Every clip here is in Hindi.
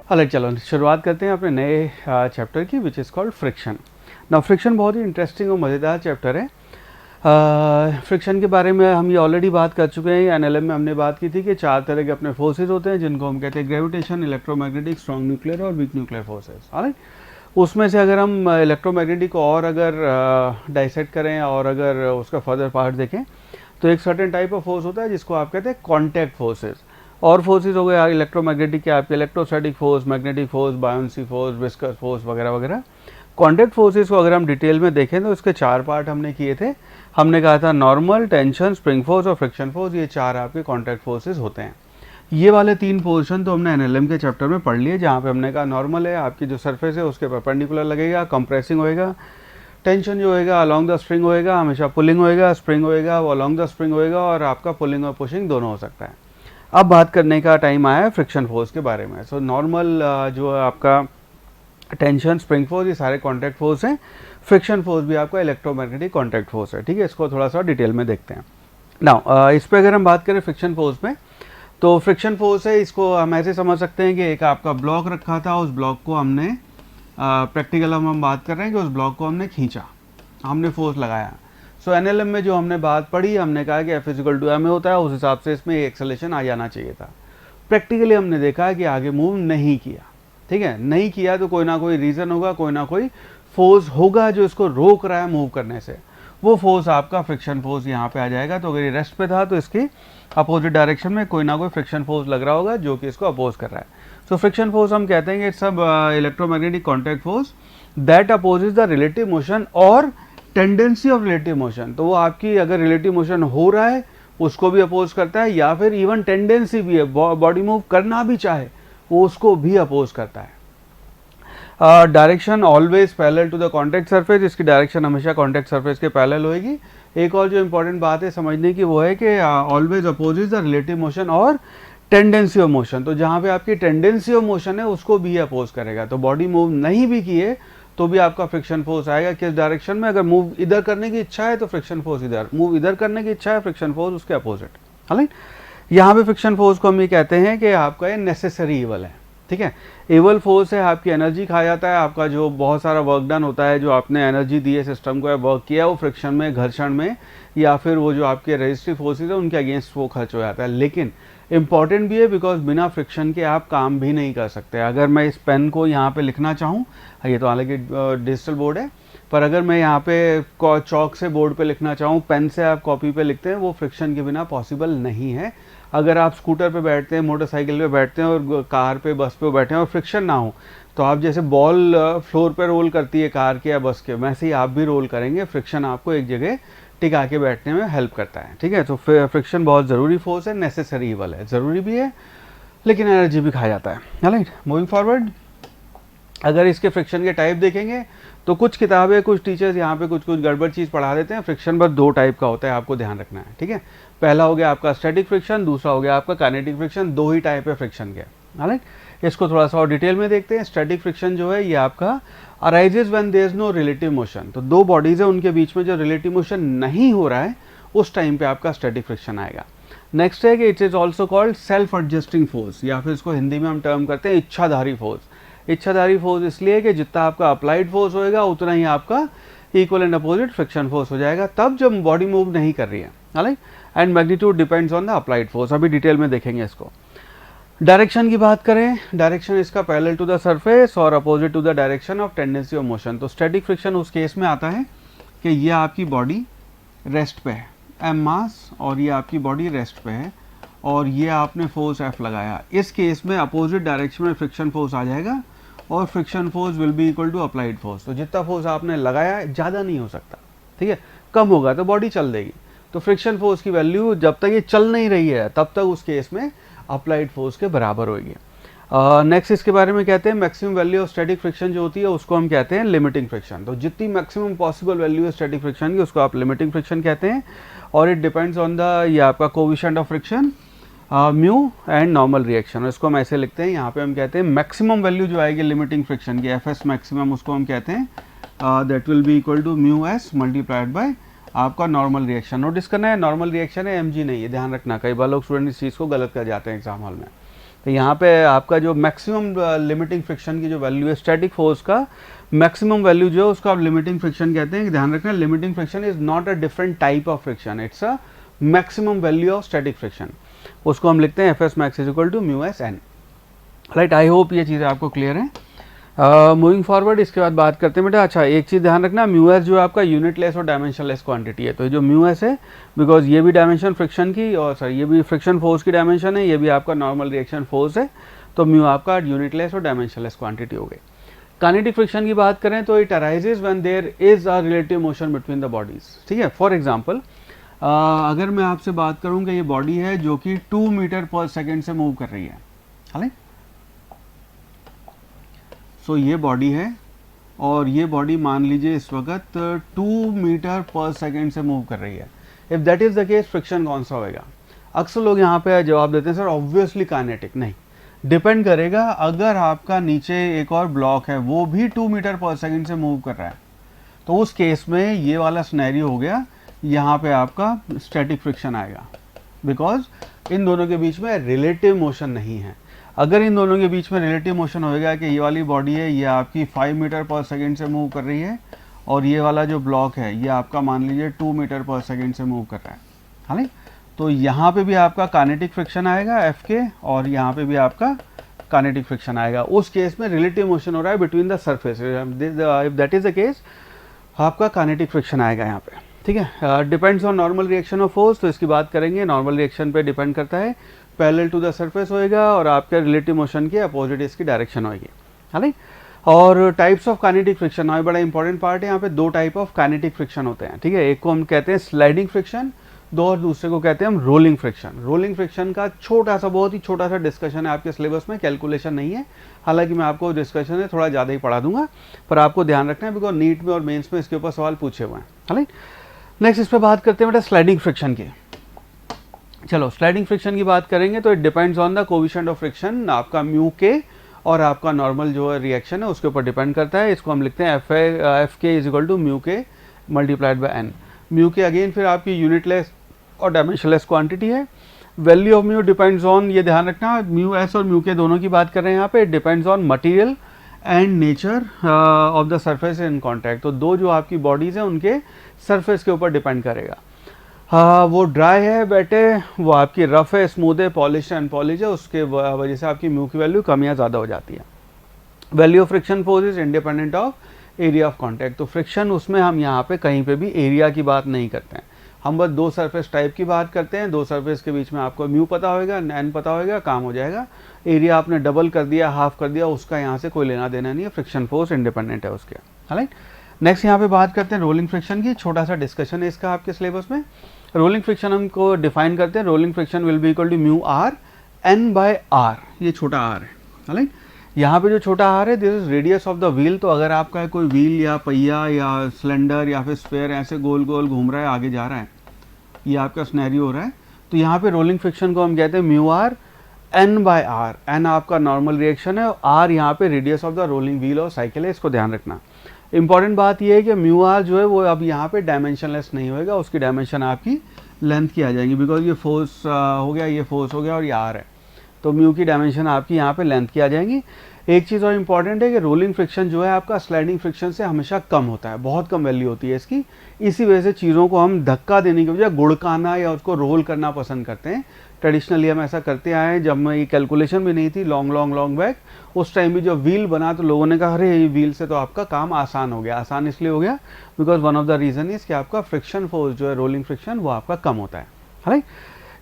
अलग चलो शुरुआत करते हैं अपने नए चैप्टर की विच इज़ कॉल्ड फ्रिक्शन। ना फ्रिक्शन बहुत ही इंटरेस्टिंग और मज़ेदार चैप्टर है। फ्रिक्शन के बारे में हम ये ऑलरेडी बात कर चुके हैं। एनएलएम में हमने बात की थी कि 4 तरह के अपने फोर्सेज होते हैं जिनको हम कहते हैं ग्रेविटेशन, इलेक्ट्रोमैग्नेटिक, स्ट्रॉन्ग न्यूक्लियर और वीक न्यूक्लियर फोर्सेज। ऑलराइट, उसमें से अगर हम इलेक्ट्रोमैग्नेटिक को और अगर डाइसेक्ट करें और अगर उसका फर्दर पार्ट देखें तो एक सर्टेन टाइप ऑफ फोर्स होता है जिसको आप कहते हैं कॉन्टैक्ट फोर्सेज। और फोर्सेज हो गए इलेक्ट्रोमैग्नेटिक के आपके electrostatic force, magnetic force, buoyancy force, viscous force वगैरह वगैरह। कॉन्टैक्ट फोर्सेज को अगर हम डिटेल में देखें तो इसके 4 पार्ट हमने किए थे। हमने कहा था नॉर्मल, टेंशन, स्प्रिंग फोर्स और फ्रिक्शन फोर्स, ये 4 आपके कॉन्टैक्ट फोर्सेज होते हैं। ये वाले 3 पोर्शन तो हमने एनएलएम के चैप्टर में पढ़ लिए, जहाँ पे हमने कहा नॉर्मल है आपकी जो सरफेस है उसके परपेंडिकुलर लगेगा, कंप्रेसिंग होएगा। टेंशन जो होएगा अलॉन्ग द स्प्रिंग होएगा, हमेशा पुलिंग होएगा। स्प्रिंग होएगा वो अलॉन्ग द स्प्रिंग होएगा और आपका पुलिंग और पुशिंग दोनों हो सकता है। अब बात करने का टाइम आया है फ्रिक्शन फोर्स के बारे में। सो नॉर्मल जो आपका टेंशन, स्प्रिंग फोर्स, ये सारे कॉन्टैक्ट फोर्स हैं। फ्रिक्शन फोर्स भी आपका इलेक्ट्रोमैग्नेटिक कॉन्टैक्ट फोर्स है। ठीक है, इसको थोड़ा सा डिटेल में देखते हैं। नाउ इस पर अगर हम बात करें फ्रिक्शन फोर्स में, तो फ्रिक्शन फोर्स है, इसको हम ऐसे समझ सकते हैं कि एक आपका ब्लॉक रखा था, उस ब्लॉक को हमने प्रैक्टिकल हम बात कर रहे हैं कि उस ब्लॉक को हमने खींचा, हमने फोर्स लगाया। सो एनएलएम में जो हमने बात पढ़ी, हमने कहा कि F=ma होता है, उस हिसाब से इसमें एक्सेलरेशन आ जाना चाहिए था। प्रैक्टिकली हमने देखा कि आगे मूव नहीं किया। ठीक है, नहीं किया तो कोई ना कोई रीज़न होगा, कोई ना कोई फोर्स होगा जो इसको रोक रहा है मूव करने से। वो फोर्स आपका फ्रिक्शन फोर्स यहाँ पे आ जाएगा। तो अगर ये रेस्ट पे था तो इसकी अपोजिट डायरेक्शन में कोई ना कोई फ्रिक्शन फोर्स लग रहा होगा जो कि इसको अपोज कर रहा है। सो फ्रिक्शन फोर्स हम कहते हैं कि इट्स सब electromagnetic contact force that opposes the relative motion और टेंडेंसी ऑफ रिलेटिव मोशन। तो वो आपकी अगर रिलेटिव मोशन हो रहा है उसको भी अपोज करता है, या फिर इवन टेंडेंसी भी है, बॉडी मूव करना भी चाहे वो उसको भी अपोज करता है। Direction always parallel to the contact surface, इसकी डायरेक्शन हमेशा कॉन्टैक्ट सरफेस के पैरेलल होगी। एक और जो इंपॉर्टेंट बात है समझने की वो है कि always opposes the relative motion और टेंडेंसी ऑफ मोशन। तो जहाँ पे आपकी टेंडेंसी ऑफ मोशन है उसको भी अपोज करेगा। तो बॉडी मूव नहीं भी किए तो भी आपका फ्रिक्शन फोर्स आएगा किस डायरेक्शन में। अगर मूव इधर करने की इच्छा है तो फ्रिक्शन फोर्स इधर, मूव इधर करने की इच्छा है फ्रिक्शन फोर्स उसके अपोजिट। राइट, यहाँ पे फ्रिक्शन फोर्स को हम ये कहते हैं कि आपका ये नेसेसरी इवल है। ठीक है, इवल फोर्स है, आपकी एनर्जी खा जाता है। आपका जो बहुत सारा वर्क डन होता है, जो आपने एनर्जी दी है सिस्टम को या वर्क किया, वो फ्रिक्शन में, घर्षण में, या फिर वो जो आपके रेजिस्टिव फोर्सेज है उनके अगेंस्ट वो खर्च हो जाता है। लेकिन इंपॉर्टेंट भी है बिकॉज बिना फ्रिक्शन के आप काम भी नहीं कर सकते। अगर मैं इस पेन को यहाँ पे लिखना चाहूँ, ये तो हालांकि डिजिटल बोर्ड है, पर अगर मैं यहाँ पे चौक से बोर्ड पे लिखना चाहूँ, पेन से आप कॉपी पे लिखते हैं, वो फ्रिक्शन के बिना पॉसिबल नहीं है। अगर आप स्कूटर पे बैठते हैं, मोटरसाइकिल पे बैठते हैं और कार पे, बस पे बैठे हैं और फ्रिक्शन ना हो, तो आप जैसे बॉल फ्लोर पे रोल करती है कार के या बस के, वैसे ही आप भी रोल करेंगे। फ्रिक्शन आपको एक जगह टिका के बैठने में हेल्प करता है। ठीक है, तो फ्रिक्शन बहुत ज़रूरी फोर्स है, नेसेसरी इवल है, ज़रूरी भी है लेकिन एनर्जी भी खा जाता है। राइट, मूविंग फॉरवर्ड, अगर इसके फ्रिक्शन के टाइप देखेंगे तो कुछ किताबें, कुछ टीचर्स यहाँ पे कुछ गड़बड़ चीज़ पढ़ा देते हैं। फ्रिक्शन बस 2 टाइप का होता है, आपको ध्यान रखना है। ठीक है, पहला हो गया आपका स्टैटिक फ्रिक्शन, दूसरा हो गया आपका काइनेटिक फ्रिक्शन। 2 ही टाइप है फ्रिक्शन के। राइट, इसको थोड़ा सा और डिटेल में देखते हैं। स्टैटिक फ्रिक्शन जो है ये आपका arises when there is no relative motion. तो 2 बॉडीज है, उनके बीच में जो रिलेटिव मोशन नहीं हो रहा है उस टाइम पे आपका स्टैटिक फ्रिक्शन आएगा। नेक्स्ट है कि it is also called self adjusting force, या फिर इसको हिंदी में हम टर्म करते हैं इच्छाधारी फोर्स। इच्छाधारी फोर्स इसलिए कि जितना आपका अप्लाइड फोर्स होएगा उतना ही आपका equal and opposite friction force हो जाएगा, तब जब बॉडी मूव नहीं कर रही है। Right, and magnitude depends on the applied force. अभी डिटेल में देखेंगे इसको। डायरेक्शन की बात करें, डायरेक्शन इसका पैरेलल टू द सरफेस और opposite to the direction of tendency of motion. तो स्टैटिक फ्रिक्शन उस केस में आता है कि ये आपकी बॉडी रेस्ट पे है, एम मास, और ये आपकी बॉडी रेस्ट पे है और ये आपने फोर्स एफ लगाया। इस केस में अपोजिट डायरेक्शन में फ्रिक्शन फोर्स आ जाएगा और friction force will be equal to applied force. तो जितना फोर्स आपने लगाया ज़्यादा नहीं हो सकता। ठीक है, कम होगा तो बॉडी चल देगी। तो फ्रिक्शन फोर्स की वैल्यू जब तक ये चल नहीं रही है तब तक उस केस में अप्लाइड फोर्स के बराबर होगी। नेक्स्ट इसके बारे में कहते हैं maximum value of static friction जो होती है उसको हम कहते हैं लिमिटिंग फ्रिक्शन। तो जितनी मैक्सिमम पॉसिबल वैल्यू है स्टैटिक फ्रिक्शन की उसको आप लिमिटिंग फ्रिक्शन कहते हैं। और इट डिपेंड्स ऑन द, ये आपका coefficient of friction, mu and normal reaction. इसको हम ऐसे लिखते हैं, यहाँ पे हम कहते हैं मैक्सिमम वैल्यू जो आएगी लिमिटिंग फ्रिक्शन की, एफ मैक्सिमम, उसको हम कहते हैं that will be equal to mu S multiplied by आपका नॉर्मल रिएक्शन। नोटिस करना है नॉर्मल रिएक्शन है, एम जी नहीं है, ध्यान रखना। कई बार लोग स्टूडेंट इस चीज़ को गलत कर जाते हैं एग्जाम हॉल में। तो यहाँ पे आपका जो मैक्सिमम लिमिटिंग फ्रिक्शन की जो वैल्यू है स्टैटिक फोर्स का मैक्सिमम वैल्यू जो है उसको आप लिमिटिंग फ्रिक्शन कहते हैं। ध्यान रखना, limiting friction is not a different type of friction, it's a maximum value of static friction. उसको हम लिखते हैं F S max is equal to mu S N. Right, I hope ये चीज़ें आपको क्लियर है। मूविंग फॉरवर्ड, इसके बाद बात करते हैं बेटा। अच्छा, एक चीज़ ध्यान रखना, म्यू एस जो है आपका यूनिटलेस और डायमेंशनलेस क्वांटिटी है। तो ये जो म्यू एस है, बिकॉज ये भी डायमेंशन फ्रिक्शन की और सर ये भी फ्रिक्शन फोर्स की डायमेंशन है, ये भी आपका नॉर्मल रिएक्शन फोर्स है, तो म्यू आपका यूनिटलेस और डायमेंशनलेस क्वांटिटी हो गई। काइनेटिक फ्रिक्शन की बात करें तो it arises when there is a relative motion between the bodies. ठीक है, फॉर एग्जांपल अगर मैं आपसे बात करूं कि ये बॉडी है जो कि 2 मीटर पर सेकेंड से मूव कर रही है, हालांकि सो ये बॉडी है और ये बॉडी मान लीजिए इस वक्त 2 मीटर पर सेकेंड से मूव कर रही है। If that is the case, friction कौन सा होगा? अक्सर लोग यहाँ पे जवाब देते हैं सर ऑब्वियसली काइनेटिक। नहीं, डिपेंड करेगा। अगर आपका नीचे एक और ब्लॉक है वो भी 2 मीटर पर सेकेंड से मूव कर रहा है, तो उस केस में ये वाला सिनेरियो हो गया, यहाँ पे आपका स्टैटिक फ्रिक्शन आएगा, बिकॉज इन दोनों के बीच में रिलेटिव मोशन नहीं है। अगर इन दोनों के बीच में रिलेटिव मोशन होएगा कि ये वाली बॉडी है, ये आपकी 5 मीटर पर सेकेंड से मूव कर रही है और ये वाला जो ब्लॉक है ये आपका मान लीजिए 2 मीटर पर सेकेंड से मूव कर रहा है, हाँ, तो यहाँ पे भी आपका काइनेटिक फ्रिक्शन आएगा एफ के, और यहाँ पे भी आपका काइनेटिक फ्रिक्शन आएगा। उस केस में रिलेटिव मोशन हो रहा है between the surface. If that is the case, आपका काइनेटिक फ्रिक्शन आएगा यहाँ पे। ठीक है, depends on normal reaction of force, तो इसकी बात करेंगे। नॉर्मल रिएक्शन पे डिपेंड करता है, पैरेलल टू द सरफेस होएगा और आपके रिलेटिव मोशन के अपोजिट इसकी डायरेक्शन होगी, है ना। और टाइप्स ऑफ काइनेटिक फ्रिक्शन और बड़ा इंपॉर्टेंट पार्ट है यहाँ पे। 2 टाइप ऑफ काइनेटिक फ्रिक्शन होते हैं, ठीक है। एक को हम कहते हैं स्लाइडिंग फ्रिक्शन, और दूसरे को कहते हैं हम रोलिंग फ्रिक्शन। रोलिंग फ्रिक्शन का छोटा सा, बहुत ही छोटा सा डिस्कशन है आपके सिलेबस में, कैलकुलेशन नहीं है, हालांकि मैं आपको डिस्कशन है थोड़ा ज़्यादा ही पढ़ा दूंगा, पर आपको ध्यान रखना है बिकॉज नीट में और मेंस में इसके ऊपर सवाल पूछे हुए हैं, है ना। नेक्स्ट इस पर बात करते हैं बेटा स्लाइडिंग फ्रिक्शन की। चलो, स्लाइडिंग फ्रिक्शन की बात करेंगे तो it depends on the coefficient of friction, आपका म्यू के और आपका नॉर्मल जो रिएक्शन है उसके ऊपर डिपेंड करता है। इसको हम लिखते हैं एफ के is equal to mu K multiplied by N. Mu के अगेन फिर आपकी यूनिटलेस और डायमेंशनलेस क्वांटिटी है। Value of mu depends on, ये ध्यान रखना, म्यू एस और म्यू के दोनों की बात कर रहे हैं यहाँ पे। Depends on material and nature of the surface in contact. तो दो जो आपकी बॉडीज हैं उनके सरफेस के ऊपर डिपेंड करेगा। वो ड्राई है बेटे, वो आपकी रफ है, स्मूथ है, पॉलिश एंड पॉलिश है, उसके वजह से आपकी म्यू की वैल्यू कम या ज़्यादा हो जाती है। Value of friction force is independent of area of contact. तो फ्रिक्शन उसमें हम यहाँ पे कहीं पे भी एरिया की बात नहीं करते हैं, हम बस 2 सरफेस टाइप की बात करते हैं। 2 सरफेस के बीच में आपको म्यू पता होगा, एन पता होगा, काम हो जाएगा। एरिया आपने डबल कर दिया, हाफ कर दिया, उसका यहाँ से कोई लेना देना नहीं है, फ्रिक्शन फोर्स इंडिपेंडेंट है उसके, राइट। नेक्स्ट यहाँ पे बात करते हैं रोलिंग फ्रिक्शन की। छोटा सा डिस्कशन है इसका आपके सिलेबस में। रोलिंग फ्रिक्शन हमको डिफाइन करते हैं, rolling friction will be equal to mu R N by R. ये छोटा आर है, राइट। यहाँ पे जो छोटा आर है this is radius of the wheel. तो अगर आपका कोई व्हील या पहिया या सिलेंडर या फिर स्पेयर ऐसे गोल गोल घूम रहा है, आगे जा रहा है, ये आपका सिनेरियो हो रहा है, तो यहाँ पे रोलिंग फ्रिक्शन को हम कहते हैं mu R N by R. N आपका नॉर्मल रिएक्शन है और आर यहाँ पे radius of the rolling wheel और साइकिल है, इसको ध्यान रखना। इंपॉर्टेंट बात यह है कि म्यू आर जो है वो अब यहाँ पे डायमेंशनलेस नहीं होएगा, उसकी डायमेंशन आपकी लेंथ की आ जाएंगी, बिकॉज ये फोर्स हो गया, ये फोर्स हो गया और ये आर है, तो म्यू की डायमेंशन आपकी यहाँ पे लेंथ की आ जाएंगी। एक चीज़ और इम्पॉर्टेंट है कि रोलिंग फ्रिक्शन जो है आपका स्लाइडिंग फ्रिक्शन से हमेशा कम होता है, बहुत कम वैल्यू होती है इसकी। इसी वजह से चीज़ों को हम धक्का देने की बजाय गुड़काना या उसको रोल करना पसंद करते हैं। ट्रेडिशनली हम ऐसा करते आए हैं, जब मैं ये कैलकुलेशन भी नहीं थी लॉन्ग बैक, उस टाइम भी जो व्हील बना तो लोगों ने कहा अरे ये व्हील से तो आपका काम आसान हो गया। आसान इसलिए हो गया because one of the reason is कि आपका फ्रिक्शन फोर्स जो है रोलिंग फ्रिक्शन वो आपका कम होता है, राइट।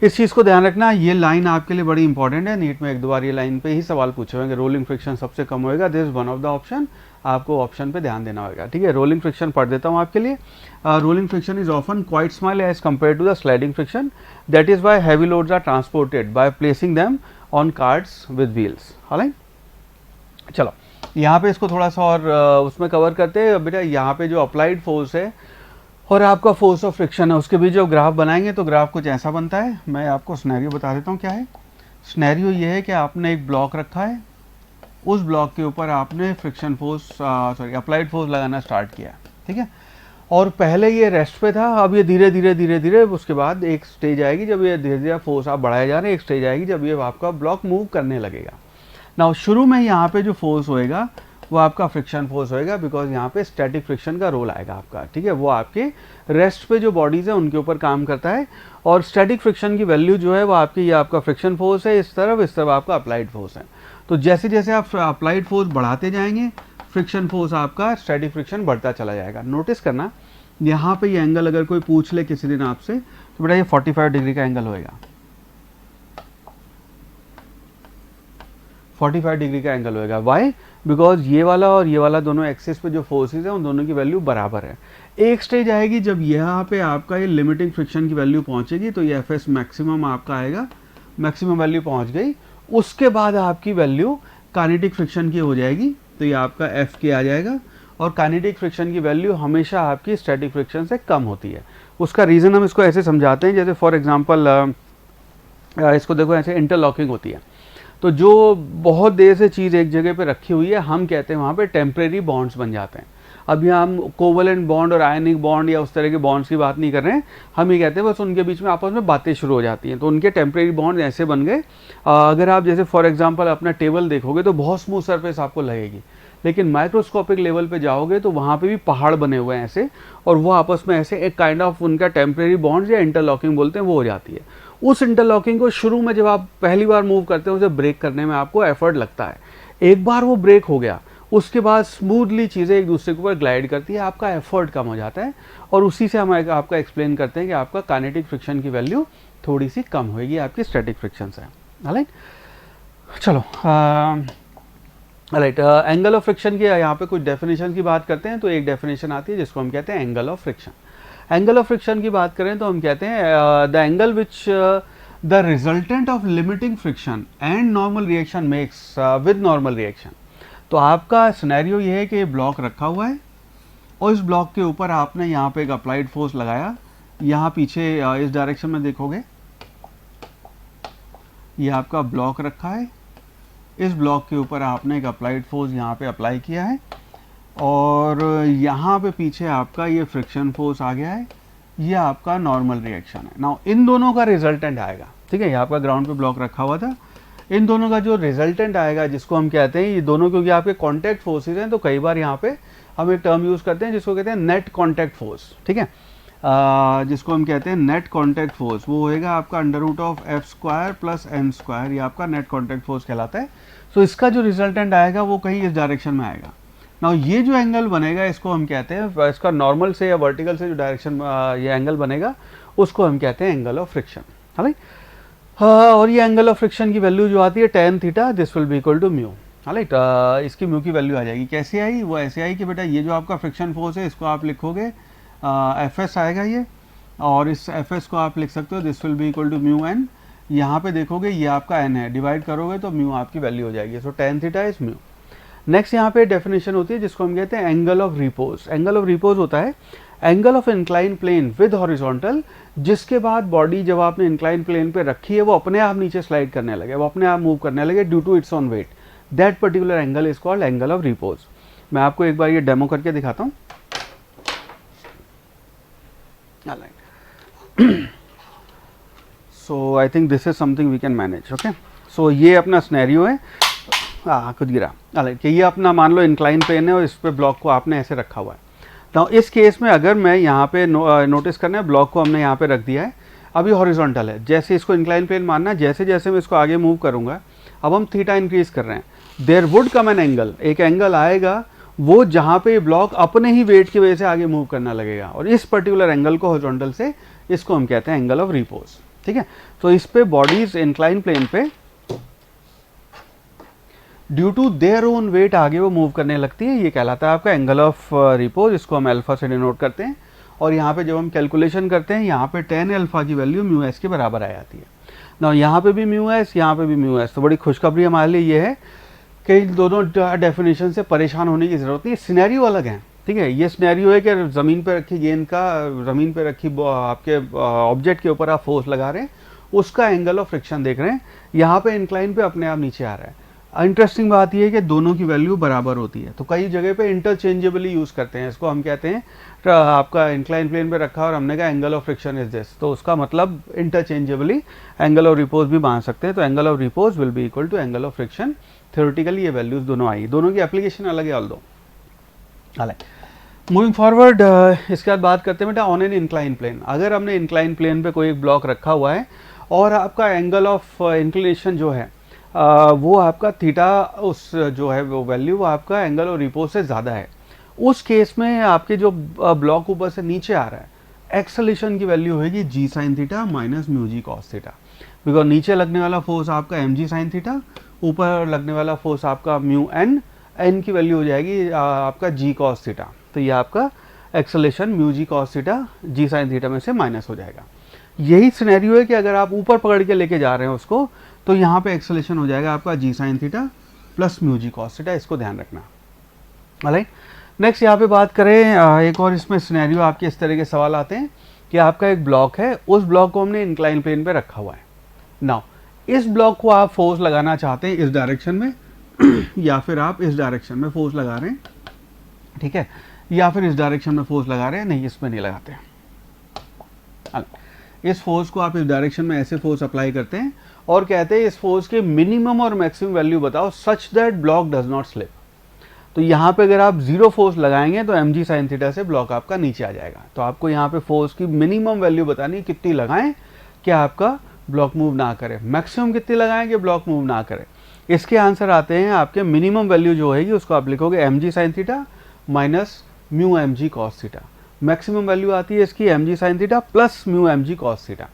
इस चीज़ को ध्यान रखना, ये लाइन आपके लिए बड़ी इंपॉर्टेंट है। नीट में 1-2 बार ये लाइन पे ही सवाल पूछे होंगे, रोलिंग फ्रिक्शन सबसे कम होएगा, this is one of the option, आपको ऑप्शन पे ध्यान देना होगा, ठीक है। रोलिंग फ्रिक्शन पढ़ देता हूँ आपके लिए। Rolling friction is often quite small as compare to the sliding friction, that is why heavy loads are transported by placing them on carts with wheels, हालांकि। चलो यहाँ पे इसको थोड़ा सा और उसमें कवर करते हैं बेटा। यहाँ पे जो अप्लाइड फोर्स है और आपका फोर्स ऑफ फ्रिक्शन है उसके बीच जो ग्राफ बनाएंगे तो ग्राफ कुछ ऐसा बनता है। मैं आपको सिनेरियो बता देता हूँ क्या है। सिनेरियो ये है कि आपने एक ब्लॉक रखा है, उस ब्लॉक के ऊपर आपने फ्रिक्शन फोर्स अप्लाइड फोर्स लगाना स्टार्ट किया, ठीक है। और पहले ये रेस्ट पे था, अब ये धीरे धीरे धीरे धीरे उसके बाद एक स्टेज आएगी जब ये धीरे धीरे फोर्स आप बढ़ाए जा रहे हैं, एक स्टेज आएगी जब ये आपका ब्लॉक मूव करने लगेगा। ना शुरू में यहाँ पे जो फोर्स होएगा वो आपका फ्रिक्शन फोर्स होएगा, बिकॉज यहाँ पे स्टैटिक फ्रिक्शन का रोल आएगा आपका, ठीक है। वो आपके रेस्ट पे जो बॉडीज है उनके ऊपर काम करता है, और स्टैटिक फ्रिक्शन की वैल्यू जो है वो आपकी, ये आपका फ्रिक्शन फोर्स है इस तरफ आपका अप्लाइड फोर्स है। तो जैसे जैसे आप अप्लाइड फोर्स बढ़ाते जाएंगे, फ्रिक्शन फोर्स आपका स्टैटिक फ्रिक्शन बढ़ता चला जाएगा। नोटिस करना यहाँ पे ये एंगल अगर कोई पूछ ले किसी दिन आपसे, तो बेटा ये 45 डिग्री का एंगल होएगा, 45 डिग्री का एंगल होएगा। वाई? बिकॉज ये वाला और ये वाला दोनों एक्सिस पे जो फोर्सेस है उन दोनों की वैल्यू बराबर है। एक स्टेज आएगी जब यहाँ पे आपका ये लिमिटिंग फ्रिक्शन की वैल्यू पहुंचेगी, तो ये एफ मैक्सिमम आपका आएगा, मैक्सिमम वैल्यू पहुंच गई। उसके बाद आपकी वैल्यू काइनेटिक फ्रिक्शन की हो जाएगी, तो ये आपका एफ के आ जाएगा, और काइनेटिक फ्रिक्शन की वैल्यू हमेशा आपकी स्टैटिक फ्रिक्शन से कम होती है। उसका रीज़न हम इसको ऐसे समझाते हैं, जैसे फॉर एग्जांपल इसको देखो, ऐसे इंटरलॉकिंग होती है, तो जो बहुत देर से चीज़ एक जगह पे रखी हुई है, हम कहते हैं वहाँ पे टेम्परेरी बॉन्ड्स बन जाते हैं। अभी हम कोवलेंट बॉन्ड और आयनिक बॉन्ड या उस तरह के बॉन्ड्स की बात नहीं कर रहे हैं, हम ये कहते हैं बस उनके बीच में आपस में बातें शुरू हो जाती हैं, तो उनके टेम्परेरी बॉन्ड ऐसे बन गए। अगर आप जैसे फॉर एग्जांपल अपना टेबल देखोगे तो बहुत स्मूथ सरफेस आपको लगेगी, लेकिन माइक्रोस्कोपिक लेवल पे जाओगे तो वहाँ पे भी पहाड़ बने हुए हैं ऐसे, और वो आपस में ऐसे एक काइंड ऑफ उनका टेम्परेरी बॉन्ड्स या इंटरलॉकिंग बोलते हैं, वो हो जाती है। उस इंटरलॉकिंग को शुरू में जब आप पहली बार मूव करते हो, उसे ब्रेक करने में आपको एफर्ट लगता है। एक बार वो ब्रेक हो गया, उसके बाद स्मूथली चीज़ें एक दूसरे के ऊपर ग्लाइड करती है, आपका एफर्ट कम हो जाता है, और उसी से हम आपका एक्सप्लेन करते हैं कि आपका काइनेटिक फ्रिक्शन की वैल्यू थोड़ी सी कम होगी आपकी स्टैटिक फ्रिक्शन से। राइट, चलो राइट, एंगल ऑफ फ्रिक्शन की यहाँ पे कुछ डेफिनेशन की बात करते हैं। तो एक डेफिनेशन आती है जिसको हम कहते हैं angle of friction. Angle of friction की बात करें तो हम कहते हैं the angle which the resultant of limiting friction and normal reaction makes with normal reaction. तो आपका सिनेरियो ये है कि ब्लॉक रखा हुआ है, और इस ब्लॉक के ऊपर आपने यहाँ पे एक अप्लाइड फोर्स लगाया। यहाँ पीछे इस डायरेक्शन में देखोगे, ये आपका ब्लॉक रखा है, इस ब्लॉक के ऊपर आपने एक अप्लाइड फोर्स यहाँ पे अप्लाई किया है, और यहाँ पे पीछे आपका ये फ्रिक्शन फोर्स आ गया है, ये आपका नॉर्मल रिएक्शन है। नाउ इन दोनों का रिजल्टेंट आएगा, ठीक है, ये आपका ग्राउंड पे ब्लॉक रखा हुआ था, इन दोनों का जो रिजल्टेंट आएगा, जिसको हम कहते हैं, ये दोनों क्योंकि आपके कॉन्टैक्ट फोर्सेज हैं, तो कई बार यहाँ पे हम एक टर्म यूज़ करते हैं जिसको कहते हैं नेट कॉन्टैक्ट फोर्स, ठीक है, जिसको हम कहते हैं नेट कॉन्टैक्ट फोर्स। वो होएगा आपका √f² + n², ये आपका नेट कॉन्टैक्ट फोर्स कहलाता है। तो इसका जो रिजल्टेंट आएगा वो कहीं इस डायरेक्शन में आएगा। नाउ ये जो एंगल बनेगा, इसको हम कहते हैं, इसका नॉर्मल से या वर्टिकल से जो डायरेक्शन ये एंगल बनेगा, उसको हम कहते हैं एंगल ऑफ फ्रिक्शन। राइट, और ये एंगल ऑफ फ्रिक्शन की वैल्यू जो आती है tan theta, this will be equal to mu. Right, इसकी म्यू की वैल्यू आ जाएगी। कैसे आई? वो ऐसे आई कि बेटा ये जो आपका फ्रिक्शन फोर्स है, इसको आप लिखोगे Fs आएगा ये, और इस Fs को आप लिख सकते हो this will be equal to mu N. यहाँ पे देखोगे ये आपका n है, डिवाइड करोगे तो म्यू आपकी वैल्यू हो जाएगी। So tan theta is mu. Next यहाँ पे डेफिनेशन होती है जिसको हम कहते हैं angle of repose. Angle of repose होता है angle of incline plane with horizontal, जिसके बाद बॉडी जब आपने इंक्लाइन प्लेन पे रखी है, वो अपने आप नीचे स्लाइड करने लगे, वो अपने आप मूव करने लगे due to its own weight. That particular angle is called angle of repose. मैं आपको एक बार ये डेमो करके दिखाता हूँ। So I think this is something we can manage. Okay, so ये अपना सिनेरियो है, खुद गिरा। कि ये अपना मान लो इंक्लाइन प्लेन है, और इस पे ब्लॉक को आपने ऐसे रखा हुआ है। तो इस केस में अगर मैं यहाँ पे नोटिस करना है, ब्लॉक को हमने यहाँ पे रख दिया है, अभी हॉरिजॉन्टल है, जैसे इसको इंक्लाइन प्लेन मानना है, जैसे जैसे मैं इसको आगे मूव करूँगा, अब हम थीटा इंक्रीज कर रहे हैं, there would come an angle, एक एंगल आएगा वो जहाँ पे ब्लॉक अपने ही वेट की वजह से आगे मूव करना लगेगा, और इस पर्टिकुलर एंगल को हॉरिजॉन्टल से, इसको हम कहते हैं एंगल ऑफ रिपोज। ठीक है, तो इस पे बॉडीज इंक्लाइन प्लेन पे due to their own weight आगे वो मूव करने लगती है, ये कहलाता है आपका एंगल ऑफ रिपोज। इसको हम अल्फा से डिनोट करते हैं, और यहाँ पे जब हम कैलकुलेशन करते हैं, यहाँ पे tan अल्फा की वैल्यू म्यू एस के बराबर आ जाती है ना। यहाँ पे भी म्यू एस, यहाँ पे भी म्यू एस। तो बड़ी खुशखबरी हमारे लिए ये है कि इन दोनों डेफिनेशन से परेशान होने की जरूरत नहीं, सिनेरियो अलग है। ठीक है, ये सिनेरियो है कि ज़मीन पे रखी गेंद का, ज़मीन पे रखी आपके ऑब्जेक्ट के ऊपर आप फोर्स लगा रहे हैं, उसका एंगल ऑफ फ्रिक्शन देख रहे हैं, यहाँ पे इंक्लाइन पे अपने आप नीचे आ रहा है। इंटरेस्टिंग बात यह है कि दोनों की वैल्यू बराबर होती है, तो कई जगह पे इंटरचेंजेबली यूज़ करते हैं इसको। हम कहते हैं आपका इंक्लाइन प्लेन पे रखा और हमने कहा angle of friction is this, तो उसका मतलब इंटरचेंजेबली एंगल ऑफ रिपोज भी मान सकते हैं। तो angle of repose will be equal to angle of friction. Theoretically ये वैल्यूज दोनों आई, दोनों की एप्लीकेशन अलग है ऑल दो। मूविंग फॉरवर्ड, इसके बाद बात करते हैं बेटा ऑन एन इंक्लाइन प्लेन। अगर हमने इंक्लाइन प्लेन पे कोई एक ब्लॉक रखा हुआ है और आपका एंगल ऑफ इंक्लिनेशन जो है वो आपका थीटा, उस जो है वो वैल्यू आपका एंगल ऑफ रिपोज से ज़्यादा है, उस केस में आपके जो ब्लॉक ऊपर से नीचे आ रहा है एक्सेलेरेशन की वैल्यू होगी g sine theta minus mu ji cos theta. Because नीचे लगने वाला फोर्स आपका एम जी साइन थीटा, ऊपर लगने वाला फोर्स आपका म्यू एन, एन की वैल्यू हो जाएगी आपका जी कॉस थीटा। तो ये आपका acceleration mu G cos theta जी साइन थीटा में से माइनस हो जाएगा। यही सिनेरियो है कि अगर आप ऊपर पकड़ के लेके जा रहे हैं उसको, तो यहाँ पे एक्सेलेरेशन हो जाएगा आपका जी sine theta plus mu G cos theta, इसको ध्यान रखना। राइट, नेक्स्ट यहाँ पे बात करें एक और इसमें सिनेरियो आपके इस तरह के सवाल आते हैं कि आपका एक ब्लॉक है, उस ब्लॉक को हमने इंक्लाइन प्लेन पे रखा हुआ है। नाउ इस ब्लॉक को आप फोर्स लगाना चाहते हैं इस डायरेक्शन में या फिर आप इस डायरेक्शन में फोर्स लगा रहे हैं, ठीक है, या फिर इस डायरेक्शन में फोर्स लगा रहे हैं, नहीं इसमें नहीं लगाते हैं। इस फोर्स को आप इस डायरेक्शन में ऐसे फोर्स अप्लाई करते हैं और कहते हैं इस फोर्स के मिनिमम और मैक्सिमम वैल्यू बताओ such that block does not slip. तो यहाँ पे अगर आप जीरो फोर्स लगाएंगे तो एम जी साइन थीटा से ब्लॉक आपका नीचे आ जाएगा। तो आपको यहाँ पे फोर्स की मिनिमम वैल्यू बतानी कितनी लगाएं कि आपका ब्लॉक मूव ना करे, मैक्सिमम कितनी लगाएं कि ब्लॉक मूव ना करे। इसके आंसर आते हैं आपके मिनिमम वैल्यू जो होगी उसको आप लिखोगे M G sine theta minus mu M G cos theta. Maximum value आती है इसकी M G sine theta plus mu M G cos theta.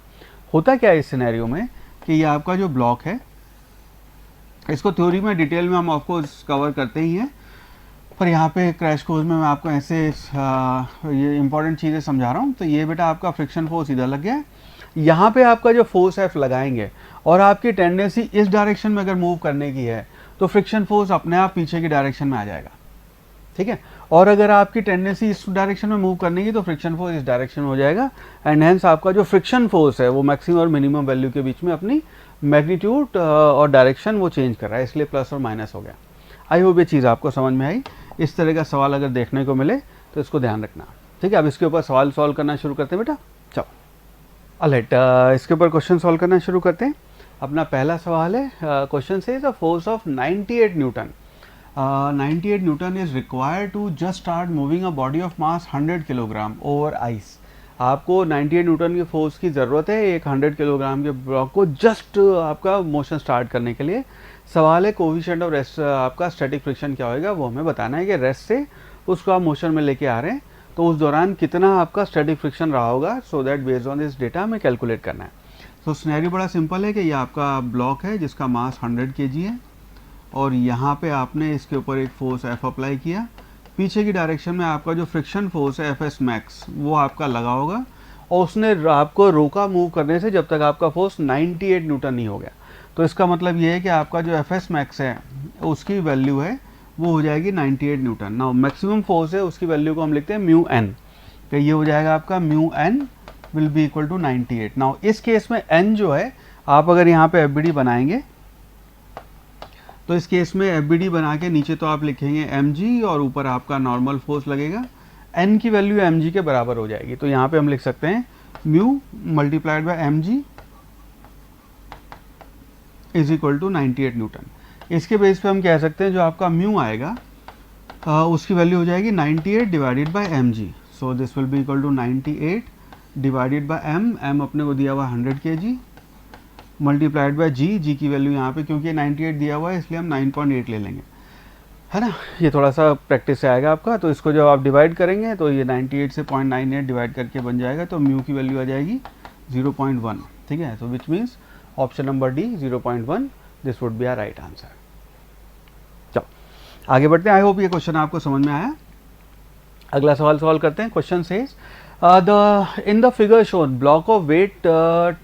होता क्या है इस सिनेरियो में कि ये आपका जो ब्लॉक है, इसको थ्योरी में डिटेल में हम ऑफकोर्स कवर करते ही हैं, पर यहाँ पे क्रैश कोर्स में मैं आपको ऐसे ये इंपॉर्टेंट चीज़ें समझा रहा हूँ। तो ये बेटा आपका फ्रिक्शन फोर्स इधर लग गया है, यहाँ पे आपका जो फोर्स एफ लगाएंगे और आपकी टेंडेंसी इस डायरेक्शन में अगर मूव करने की है तो फ्रिक्शन फोर्स अपने आप पीछे की डायरेक्शन में आ जाएगा, ठीक है। और अगर आपकी टेंडेंसी इस डायरेक्शन में मूव करने की तो फ्रिक्शन फोर्स इस डायरेक्शन में हो जाएगा, एंड हेंस आपका जो फ्रिक्शन फोर्स है वो मैक्सिमम और मिनिमम वैल्यू के बीच में अपनी मैग्नीट्यूड और डायरेक्शन वो चेंज कर रहा है, इसलिए प्लस और माइनस हो गया। आई होप ये चीज़ आपको समझ में आई। इस तरह का सवाल अगर देखने को मिले तो इसको ध्यान रखना, ठीक है। अब इसके ऊपर सवाल सॉल्व करना शुरू करते हैं बेटा, चलो ऑलराइट। इसके ऊपर क्वेश्चन सॉल्व करना शुरू करते हैं। अपना पहला सवाल है, क्वेश्चन से the force of 98 newton 98 newton is required to just start moving a body of mass 100 kilogram over ice. आपको 98 न्यूटन के फोर्स की ज़रूरत है एक 100 किलोग्राम के ब्लॉक को जस्ट आपका मोशन स्टार्ट करने के लिए। सवाल है कोफिशिएंट ऑफ रेस्ट आपका स्टैटिक फ्रिक्शन क्या होगा, वो हमें बताना है कि रेस्ट से उसको आप मोशन में लेके आ रहे हैं तो उस दौरान कितना आपका स्टैटिक फ्रिक्शन रहा होगा, so that based on this data हमें कैलकुलेट करना है। तो सिनेरियो बड़ा सिंपल है कि ये आपका ब्लॉक है जिसका मास 100 kg है और यहाँ पे आपने इसके ऊपर एक फोर्स एफ अप्लाई किया, पीछे की डायरेक्शन में आपका जो फ्रिक्शन फोर्स है एफ एस मैक्स वो आपका लगा होगा और उसने आपको रोका मूव करने से जब तक आपका फोर्स 98 न्यूटन नहीं हो गया। तो इसका मतलब ये है कि आपका जो एफ एस मैक्स है उसकी वैल्यू है वो हो जाएगी 98 न्यूटन। नाउ मैक्सिमम फोर्स है उसकी वैल्यू को हम लिखते हैं म्यू एन, तो ये हो जाएगा आपका mu N will be equal to 98। Now इस केस में एन जो है आप अगर यहाँ पे एफ बी डी बनाएंगे तो इस केस में एफ बी डी बना के नीचे तो आप लिखेंगे एम जी और ऊपर आपका नॉर्मल फोर्स लगेगा, एन की वैल्यू एम जी के बराबर हो जाएगी। तो यहाँ पे हम लिख सकते हैं mu multiplied by M G is equal to 98 newton. इसके बेस पे हम कह सकते हैं जो आपका म्यू आएगा उसकी वैल्यू हो जाएगी 98 divided by M G. So this will be equal to 98 divided by M, M अपने को दिया हुआ 100 kg multiplied by G, G की वैल्यू यहाँ पे क्योंकि 98 दिया हुआ है इसलिए हम 9.8 ले लेंगे, है ना। ये थोड़ा सा प्रैक्टिस से आएगा आपका। तो इसको जब आप डिवाइड करेंगे तो ये 98 से 0.98 डिवाइड करके बन जाएगा, तो म्यू की वैल्यू आ जाएगी 0.1, ठीक है। तो which means option number D 0.1 this would be our right answer. चलो आगे बढ़ते हैं। आई होप ये क्वेश्चन आपको समझ में आया। अगला सवाल सॉल्व करते हैं। Question says in the figure shown block of weight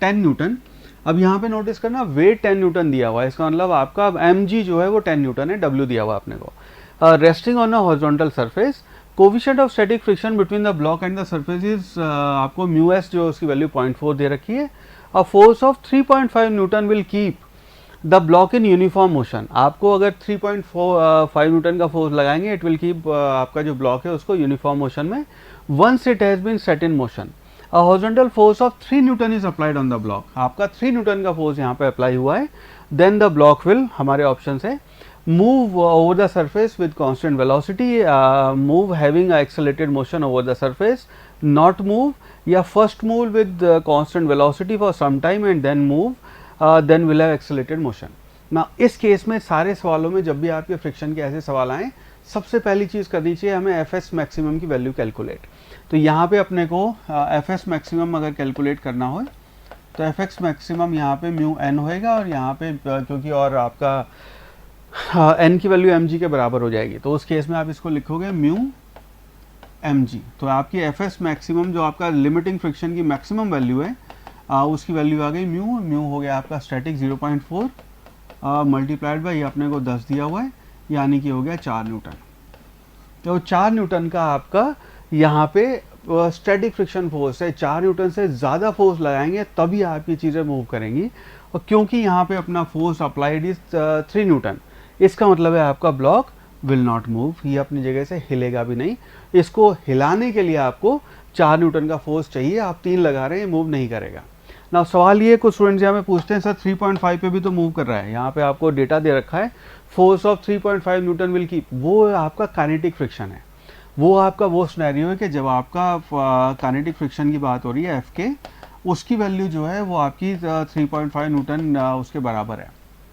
10 newton. अब यहाँ पे नोटिस करना वेट 10 न्यूटन दिया हुआ है, इसका मतलब आपका एम जी जो है वो 10 न्यूटन है, डब्ल्यू दिया हुआ आपने को। Resting on a horizontal surface, coefficient of static friction between the block and the surface is आपको म्यू एस जो उसकी वैल्यू 0.4 दे रखी है। A force of 3.5 newton will keep the block in uniform motion, आपको अगर 3.5 न्यूटन का फोर्स लगाएंगे इट विल कीप आपका जो ब्लॉक है उसको यूनिफॉर्म मोशन में। Once it has been set in motion a horizontal force of 3 newton is applied on the block, आपका 3 न्यूटन का फोर्स यहाँ पे अप्लाई हुआ है, देन द ब्लॉक विल, हमारे ऑप्शन है move over the surface with constant velocity, move having a accelerated motion over the surface, not move, या first move with constant velocity for some time and then move, then will have accelerated motion. ना इस केस में सारे सवालों में जब भी आपके फ्रिक्शन के ऐसे सवाल आए, सबसे पहली चीज़ करनी चाहिए हमें एफ एस मैक्सिमम की वैल्यू कैलकुलेट। तो यहाँ पे अपने को एफ एस मैक्सिमम अगर कैलकुलेट करना हो तो एफ एक्स मैक्सिमम यहाँ पे म्यू एन होएगा, और यहाँ पे क्योंकि और आपका एन की वैल्यू एम जी के बराबर हो जाएगी, तो उस केस में आप इसको लिखोगे म्यू एम जी। तो आपकी एफ एस मैक्सिमम जो आपका लिमिटिंग फ्रिक्शन की मैक्सिमम वैल्यू है उसकी वैल्यू आ गई म्यू हो गया आपका स्टैटिक 0.4 मल्टीप्लाइड बाई अपने को 10 दिया हुआ है, यानी कि हो गया 4 न्यूटन। तो 4 न्यूटन का आपका यहाँ पे स्टैटिक फ्रिक्शन फोर्स है। 4 न्यूटन से ज़्यादा फोर्स लगाएंगे तभी आपकी चीज़ें मूव करेंगी, और क्योंकि यहाँ पे अपना फोर्स अप्लाइड इज 3 न्यूटन, इसका मतलब है आपका ब्लॉक विल नॉट मूव, ये अपनी जगह से हिलेगा भी नहीं। इसको हिलाने के लिए आपको 4 न्यूटन का फोर्स चाहिए, आप 3 लगा रहे हैं, मूव नहीं करेगा ना। सवाल ये कुछ स्टूडेंट्स हमें पूछते हैं सर 3.5 पे भी तो मूव कर रहा है, यहाँ पे आपको डेटा दे रखा है force of 3.5 newton will keep, वो आपका काइनेटिक फ्रिक्शन है, वो आपका वो सिनेरियो है कि जब आपका काइनेटिक फ्रिक्शन की बात हो रही है एफ के, उसकी वैल्यू जो है वो आपकी 3.5 न्यूटन उसके बराबर है,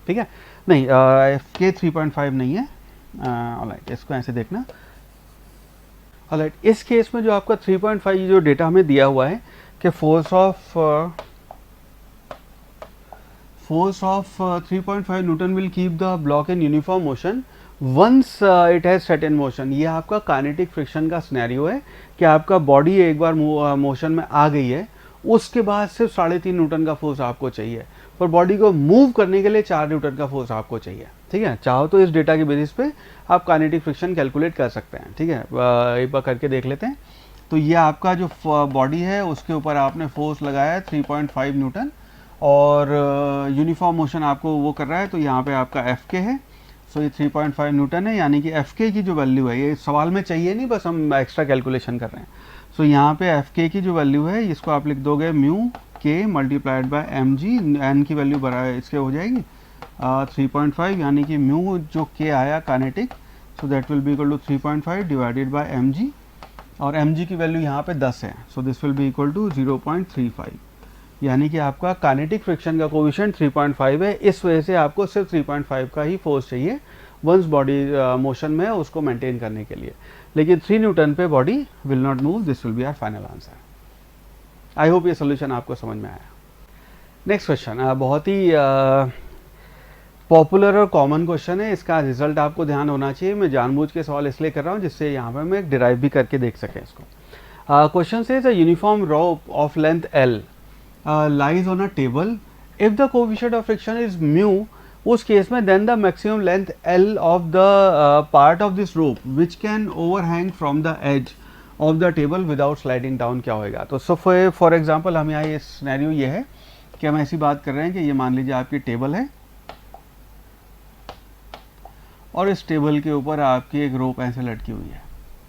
ठीक है। नहीं एफ के 3.5 नहीं है, ऑलराइट इसको ऐसे देखना। ऑलराइट इस केस में जो आपका 3.5 जो डेटा हमें दिया हुआ है कि force of 3.5 newton will keep the block in uniform motion once it has set in motion, ये आपका काइनेटिक फ्रिक्शन का सिनेरियो है कि आपका बॉडी एक बार मोशन में आ गई है, उसके बाद सिर्फ 3.5 न्यूटन का फोर्स आपको चाहिए, पर बॉडी को मूव करने के लिए 4 न्यूटन का फोर्स आपको चाहिए, ठीक है। चाहो तो इस डेटा के बेसिस पे आप काइनेटिक फ्रिक्शन कैलकुलेट कर सकते हैं, ठीक है। एक बार करके देख लेते हैं। तो ये आपका जो बॉडी है उसके ऊपर आपने फोर्स लगाया है 3.5 न्यूटन, और यूनिफॉर्म मोशन आपको वो कर रहा है, तो यहाँ पे आपका एफ के है, सो ये 3.5 न्यूटन है, यानी कि एफ के की जो वैल्यू है, ये सवाल में चाहिए नहीं, बस हम एक्स्ट्रा कैलकुलेशन कर रहे हैं। सो यहाँ पे एफ के की जो वैल्यू है इसको आप लिख दोगे mu K multiplied by M G, N की वैल्यू बराबर इसके हो जाएगी 3.5, यानी कि म्यू जो के आया kinetic, so that will be equal to 3.5 divided by M G, और एम जी की वैल्यू यहाँ पे 10 है, so this will be equal to 0.35, यानी कि आपका काइनेटिक फ्रिक्शन का कोएफिशिएंट 3.5 है। इस वजह से आपको सिर्फ 3.5 का ही फोर्स चाहिए वंस बॉडी मोशन में उसको मेंटेन करने के लिए, लेकिन 3 न्यूटन पे body will not move. This will be our final answer. I hope ये सोल्यूशन आपको समझ में आया। नेक्स्ट क्वेश्चन बहुत ही पॉपुलर और कॉमन क्वेश्चन है, इसका रिजल्ट आपको ध्यान होना चाहिए। मैं जानबूझ के सवाल इसलिए कर रहा हूँ जिससे यहाँ पे मैं डिराइव भी करके देख सकें इसको। क्वेश्चन से a uniform rope of length L lies on a table, if the coefficient of friction is mu, उस केस में then the maximum length L of the part of this rope which can overhang from the edge of the table without sliding down क्या होएगा। तो so for example हम यहाँ ये सिनेरियो ये है कि हम ऐसी बात कर रहे हैं कि ये मान लीजिए आपकी टेबल है, और इस टेबल के ऊपर आपकी एक रोप ऐसे लटकी हुई है,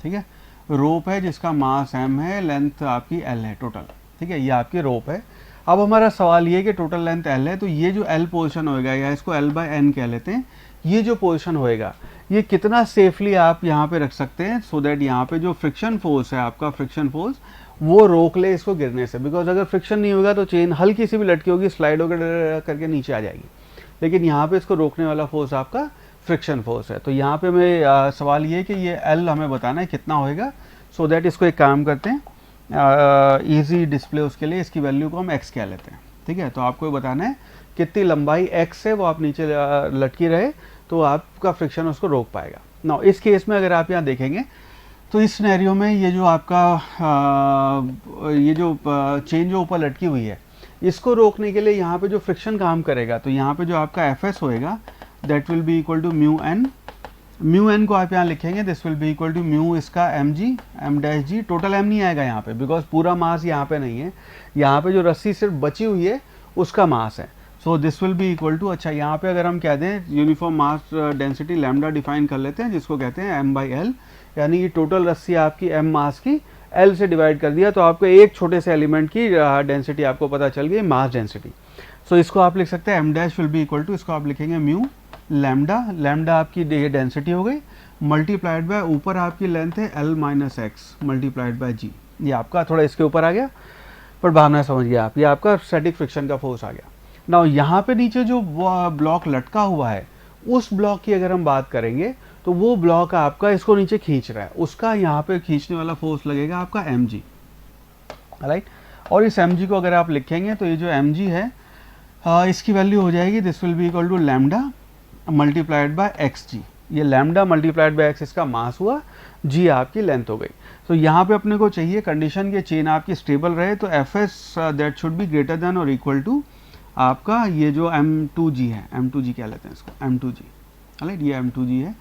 ठीक है। रोप है जिसका मास m है, लेंथ आपकी L है टोटल, ठीक है, ये आपकी रोप है। अब हमारा सवाल ये कि टोटल लेंथ L है, तो ये जो L पोजीशन होएगा, या इसको L बाय N कह लेते हैं, ये जो पोजीशन होएगा ये कितना सेफली आप यहाँ पे रख सकते हैं, सो दैट यहाँ पे जो फ्रिक्शन फोर्स है आपका, फ्रिक्शन फोर्स वो रोक ले इसको गिरने से। बिकॉज अगर फ्रिक्शन नहीं होगा तो चेन हल्की सी भी लटकी होगी, स्लाइड होकर करके नीचे आ जाएगी, लेकिन यहाँ पे इसको रोकने वाला फोर्स आपका फ्रिक्शन फोर्स है। तो यहाँ पे मैं सवाल ये कि ये L हमें बताना है कितना होएगा, सो दैट इसको एक काम करते हैं, इजी डिस्प्ले उसके लिए इसकी वैल्यू को हम x कह लेते हैं, ठीक है। तो आपको बताना है कितनी लंबाई x है वो आप नीचे लटकी रहे तो आपका फ्रिक्शन उसको रोक पाएगा। ना इस केस में अगर आप यहाँ देखेंगे तो इस सिनेरियो में ये जो आपका ये जो चेन जो ऊपर लटकी हुई है, इसको रोकने के लिए यहाँ पे जो फ्रिक्शन काम करेगा, तो यहाँ पे जो आपका Fs होएगा that will be equal to mu N को आप यहाँ लिखेंगे, this will be equal to mu इसका M dash G, total M नहीं आएगा यहाँ पे बिकॉज पूरा मास यहाँ पे नहीं है, यहाँ पे जो रस्सी सिर्फ बची हुई है उसका मास है, so this will be equal to, अच्छा यहाँ पे अगर हम कह दें uniform mass density lambda define कर लेते हैं, जिसको कहते हैं m/l, यानी कि टोटल रस्सी आपकी m मास की l से डिवाइड कर दिया, तो आपको एक छोटे से एलिमेंट की डेंसिटी आपको पता चल गई, मास डेंसिटी। सो इसको आप लिख सकते हैं m dash will be equal to, इसको आप लिखेंगे म्यू लैम्डा, लैम्डा आपकी डेंसिटी हो गई, मल्टीप्लाइड बाय ऊपर आपकी लेंथ है l minus x multiplied by g. ये आपका थोड़ा इसके ऊपर आ गया, पर भावना समझ गया आप, ये आपका स्टैटिक फ्रिक्शन का फोर्स आ गया। नाउ यहाँ पे नीचे जो ब्लॉक लटका हुआ है, उस ब्लॉक की अगर हम बात करेंगे तो वो ब्लॉक आपका इसको नीचे खींच रहा है, उसका यहाँ पे खींचने वाला फोर्स लगेगा आपका mg, राइट। और इस mg को अगर आप लिखेंगे तो ये जो mg है इसकी वैल्यू हो जाएगी, this will be equal to lambda multiplied by x g. ये लैम्डा मल्टीप्लाइड बाय एक्स इसका मास हुआ, जी आपकी लेंथ हो गई। तो यहाँ पे अपने को चाहिए कंडीशन के चेन आपकी स्टेबल रहे, तो F S that should be greater than और इक्वल टू आपका ये जो m2g है, m2g क्या लेते हैं इसको, m2g, राइट, ये m2g है।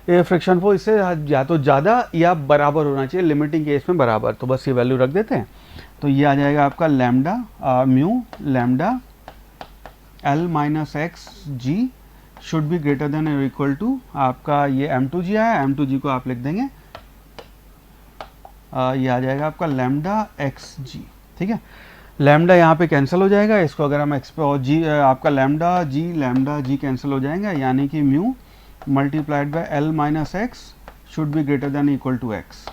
ये फ्रिक्शन फोर्स इससे या तो ज़्यादा या बराबर होना चाहिए, लिमिटिंग केस में बराबर, तो बस ये वैल्यू रख देते हैं। तो ये आ जाएगा आपका lambda mu lambda l minus X G should be greater than और इक्वल टू आपका ये m2g आया, m2g को आप लिख देंगे ये आ जाएगा आपका लैम्डा एक्स जी, ठीक है। लैम्डा यहाँ पे कैंसिल हो जाएगा, इसको अगर हम एक्स और जी आपका लैम्डा जी कैंसिल हो जाएगा, यानी कि mu multiplied by l minus X should be greater than equal to X,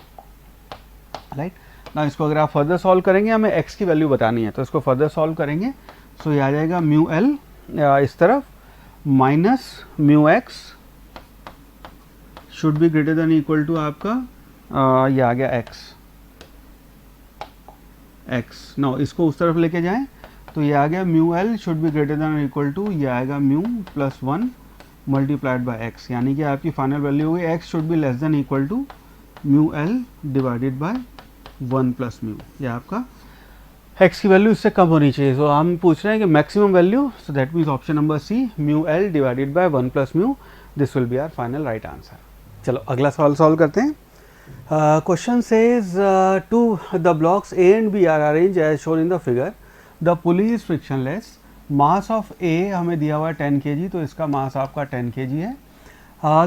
right ना। इसको अगर आप फर्दर सॉल्व करेंगे, हमें x की वैल्यू बतानी है, तो इसको फर्दर सॉल्व करेंगे, सो ये आ जाएगा म्यू l इस तरफ minus mu x should be greater than equal to आपका ये आ गया x नो, इसको उस तरफ लेके जाएं तो ये आ गया mu l should be greater than equal to, ये आएगा mu plus 1 multiplied by x, यानी कि आपकी फाइनल वैल्यू हो गई x should be less than equal to mu l divided by 1 plus mu. ये आपका x की वैल्यू इससे कम होनी चाहिए, तो हम पूछ रहे हैं कि maximum value, so that means option number C mu l divided by 1 plus mu, this will be our final right answer. चलो अगला सवाल सॉल्व करते हैं। Question says to the blocks A and B are arranged as shown in the figure. The pulley is frictionless. Mass of A हमें दिया हुआ है 10 kg, तो इसका मास आपका 10 kg है।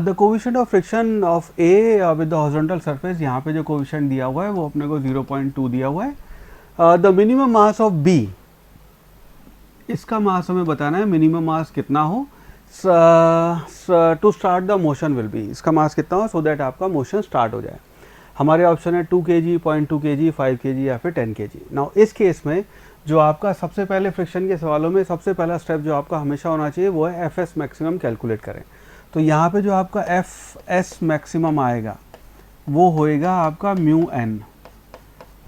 The coefficient of friction of A with the horizontal surface, यहाँ पे जो coefficient दिया हुआ है वो अपने को 0.2 दिया हुआ है। The minimum mass of B, इसका मास हमें बताना है, मिनिमम मास कितना हो to start the motion will be, इसका मास कितना हो सो दैट आपका मोशन स्टार्ट हो जाए। हमारे ऑप्शन है 2 kg, 0.2 kg, 5 kg या फिर 10 kg। नाउ इस केस में जो आपका सबसे पहले फ्रिक्शन के सवालों में सबसे पहला स्टेप जो आपका हमेशा होना चाहिए वो है एफ एस मैक्सिमम कैलकुलेट करें। तो यहाँ पे जो आपका एफ एस मैक्सिमम आएगा वो होएगा आपका म्यू एन,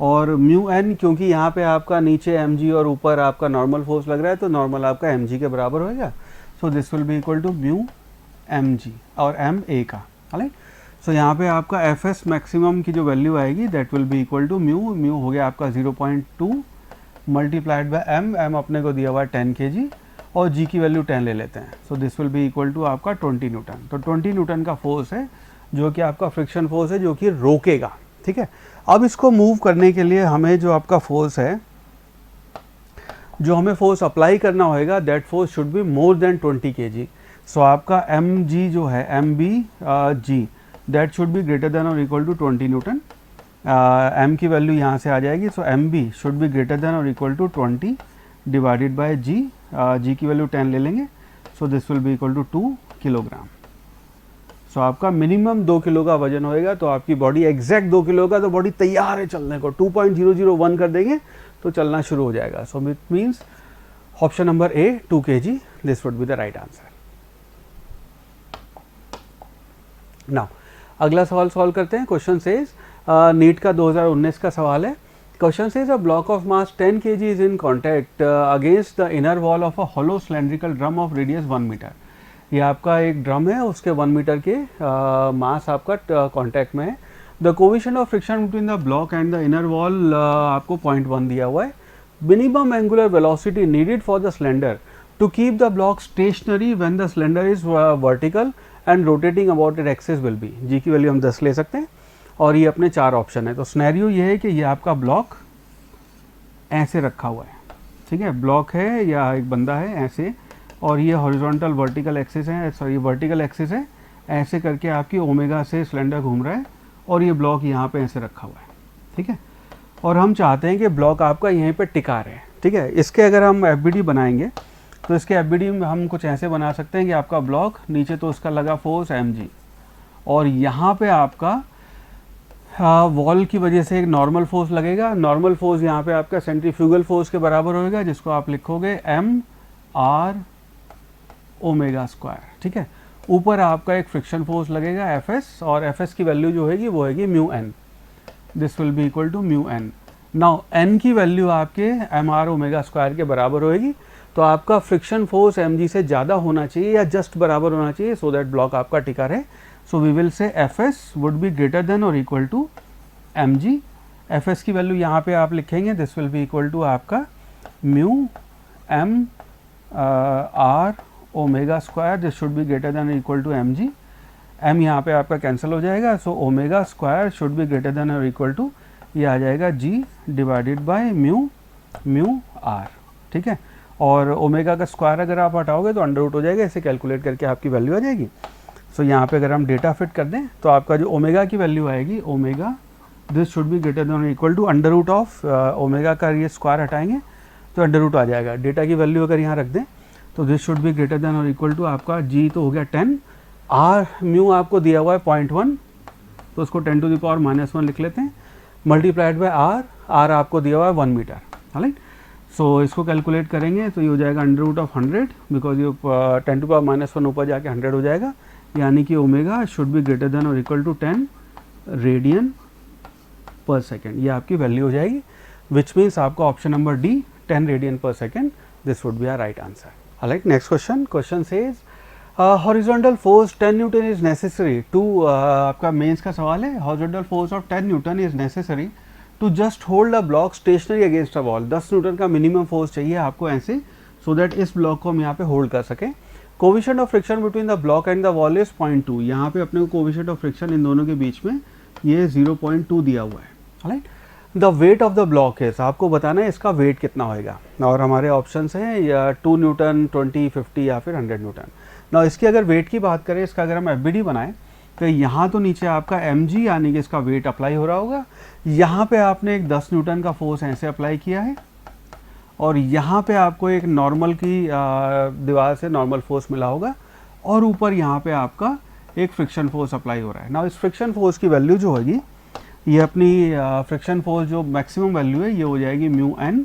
और म्यू एन क्योंकि यहाँ पे आपका नीचे एम जी और ऊपर आपका नॉर्मल फोर्स लग रहा है, तो नॉर्मल आपका एम जी के बराबर होएगा, so this will be equal to mu M G और एम ए का, राइट। सो यहाँ पे आपका एफ एस मैक्सिमम की जो वैल्यू आएगी that will be equal to mu हो गया आपका 0.2 मल्टीप्लाइड बाय एम अपने को दिया हुआ है 10 kg और जी की वैल्यू 10 ले लेते हैं, so this will be equal to आपका 20 न्यूटन। तो 20 न्यूटन का फोर्स है जो कि आपका फ्रिक्शन फोर्स है जो कि रोकेगा, ठीक है। अब इसको मूव करने के लिए हमें जो आपका फोर्स है, जो हमें फोर्स अप्लाई करना होगा, that force should be more than 20 kg। So आपका एम जी जो है M B G that should be greater than और इक्वल टू 20 न्यूटन। एम की वैल्यू यहाँ से आ जाएगी, so M B should be greater than और equal to 20 divided by G, G की वैल्यू 10 ले लेंगे, so this will be equal to 2 kilogram. So आपका मिनिमम 2 किलो का वजन होएगा, तो आपकी बॉडी एग्जैक्ट 2 किलो का, तो बॉडी तैयार है चलने को, 2.001 कर देंगे तो चलना शुरू हो जाएगा। So it means option number A 2 kg, this would be the right answer. Now अगला सवाल सॉल्व करते हैं। क्वेश्चन सेज नीट का 2019 का सवाल है। Question says a block of mass 10 kg is in contact against the inner wall of a hollow cylindrical drum of radius 1 metre. ये आपका एक ड्रम है, उसके 1 मीटर के मास आपका कॉन्टैक्ट में है। The coefficient of friction between the block and the inner wall आपको 0.1 दिया हुआ है। Minimum angular velocity needed for the cylinder to keep the block stationary when the cylinder is vertical and rotating about it axis will be. G की वैल्यू हम 10 ले सकते हैं और ये अपने 4 ऑप्शन है। तो सिनेरियो ये है कि ये आपका ब्लॉक ऐसे रखा हुआ है, ठीक है, ब्लॉक है या एक बंदा है ऐसे, और ये हॉरिजॉन्टल वर्टिकल एक्सिस है, सॉरी वर्टिकल एक्सिस है, ऐसे करके आपकी ओमेगा से सिलेंडर घूम रहा है और ये ब्लॉक यहाँ पे ऐसे रखा हुआ है, ठीक है। और हम चाहते हैं कि ब्लॉक आपका यहीं पे टिका रहे, ठीक है। इसके अगर हम एफबीडी बनाएंगे तो इसके एफबीडी में हम कुछ ऐसे बना सकते हैं कि आपका ब्लॉक नीचे तो उसका लगा फोर्स mg, और यहाँ पे आपका वॉल की वजह से एक नॉर्मल फोर्स लगेगा। नॉर्मल फोर्स यहाँ पे आपका सेंट्रीफ्यूगल फोर्स के बराबर होगा, जिसको आप लिखोगे m r ओमेगा स्क्वायर, ठीक है। ऊपर आपका एक फ्रिक्शन फोर्स लगेगा Fs, और Fs की वैल्यू जो होगी वो होगी mu n, this will be equal to mu n। Now n की वैल्यू आपके एम आर ओमेगा स्क्वायर के बराबर होगी, तो आपका फ्रिक्शन फोर्स mg से ज़्यादा होना चाहिए या जस्ट बराबर होना चाहिए, सो दैट ब्लॉक आपका टिका रहे। So we will say Fs would be greater than और इक्वल टू mg। Fs की वैल्यू यहाँ पे आप लिखेंगे, this will be equal to आपका mu m r omega square, this should be greater than और इक्वल टू mg। m यहाँ पे आपका कैंसिल हो जाएगा, so omega square should be greater than और इक्वल टू, ये आ जाएगा g divided by mu r, ठीक है। और ओमेगा का स्क्वायर अगर आप हटाओगे तो अंडर रूट हो जाएगा, इसे कैलकुलेट करके आपकी वैल्यू आ जाएगी। सो यहाँ पे अगर हम डेटा फिट कर दें तो आपका जो ओमेगा की वैल्यू आएगी, omega this should be greater than और equal to under root of omega का ये स्क्वायर हटाएंगे तो अंडर रूट आ जाएगा। डेटा की वैल्यू अगर यहाँ रख दें तो this should be greater than और इक्वल टू आपका g तो हो गया 10, r म्यू आपको दिया हुआ है 0.1, तो उसको 10 टू द पावर -1 लिख लेते हैं, मल्टीप्लाइड बाय r आपको दिया हुआ है 1 मीटर, राइट। सो इसको कैलकुलेट करेंगे तो ये हो जाएगा अंडर रूट ऑफ 100, बिकॉज ये 10 टू पावर -1 ऊपर जाके 100 हो जाएगा, यानी कि omega should be greater than और equal to 10 radian per second, ये आपकी वैल्यू हो जाएगी, विच मीन्स आपका option number D 10 radian per second, this would be our right answer. Alright, next question says horizontal force 10 newton is necessary to, आपका मेंस का सवाल है, horizontal force of 10 newton is necessary to just hold a block stationary against a wall. 10 Newton का मिनिमम फोर्स चाहिए आपको ऐसे, सो दैट इस ब्लॉक को हम यहाँ पे होल्ड कर सकें। Coefficient of friction between the block and the wall is 0.2, यहाँ पे अपने को कोविशेंट ऑफ फ्रिक्शन इन दोनों के बीच में ये 0.2 दिया हुआ है, right. The weight of the block है, आपको बताना है इसका वेट कितना होएगा, और हमारे ऑप्शन हैं या 2 न्यूटन, 20, 50 या फिर 100 न्यूटन। ना इसकी अगर वेट की बात करें, इसका अगर हम एफबीडी बनाएं तो यहाँ तो नीचे आपका mg यानी कि इसका वेट अप्लाई हो रहा होगा, यहाँ पे आपने एक 10 न्यूटन का फोर्स ऐसे अप्लाई किया है, और यहाँ पे आपको एक नॉर्मल की दीवार से नॉर्मल फोर्स मिला होगा, और ऊपर यहाँ पे आपका एक फ्रिक्शन फोर्स अप्लाई हो रहा है। ना इस फ्रिक्शन फोर्स की वैल्यू जो होगी, ये अपनी फ्रिक्शन फोर्स जो मैक्सिमम वैल्यू है ये हो जाएगी म्यू n,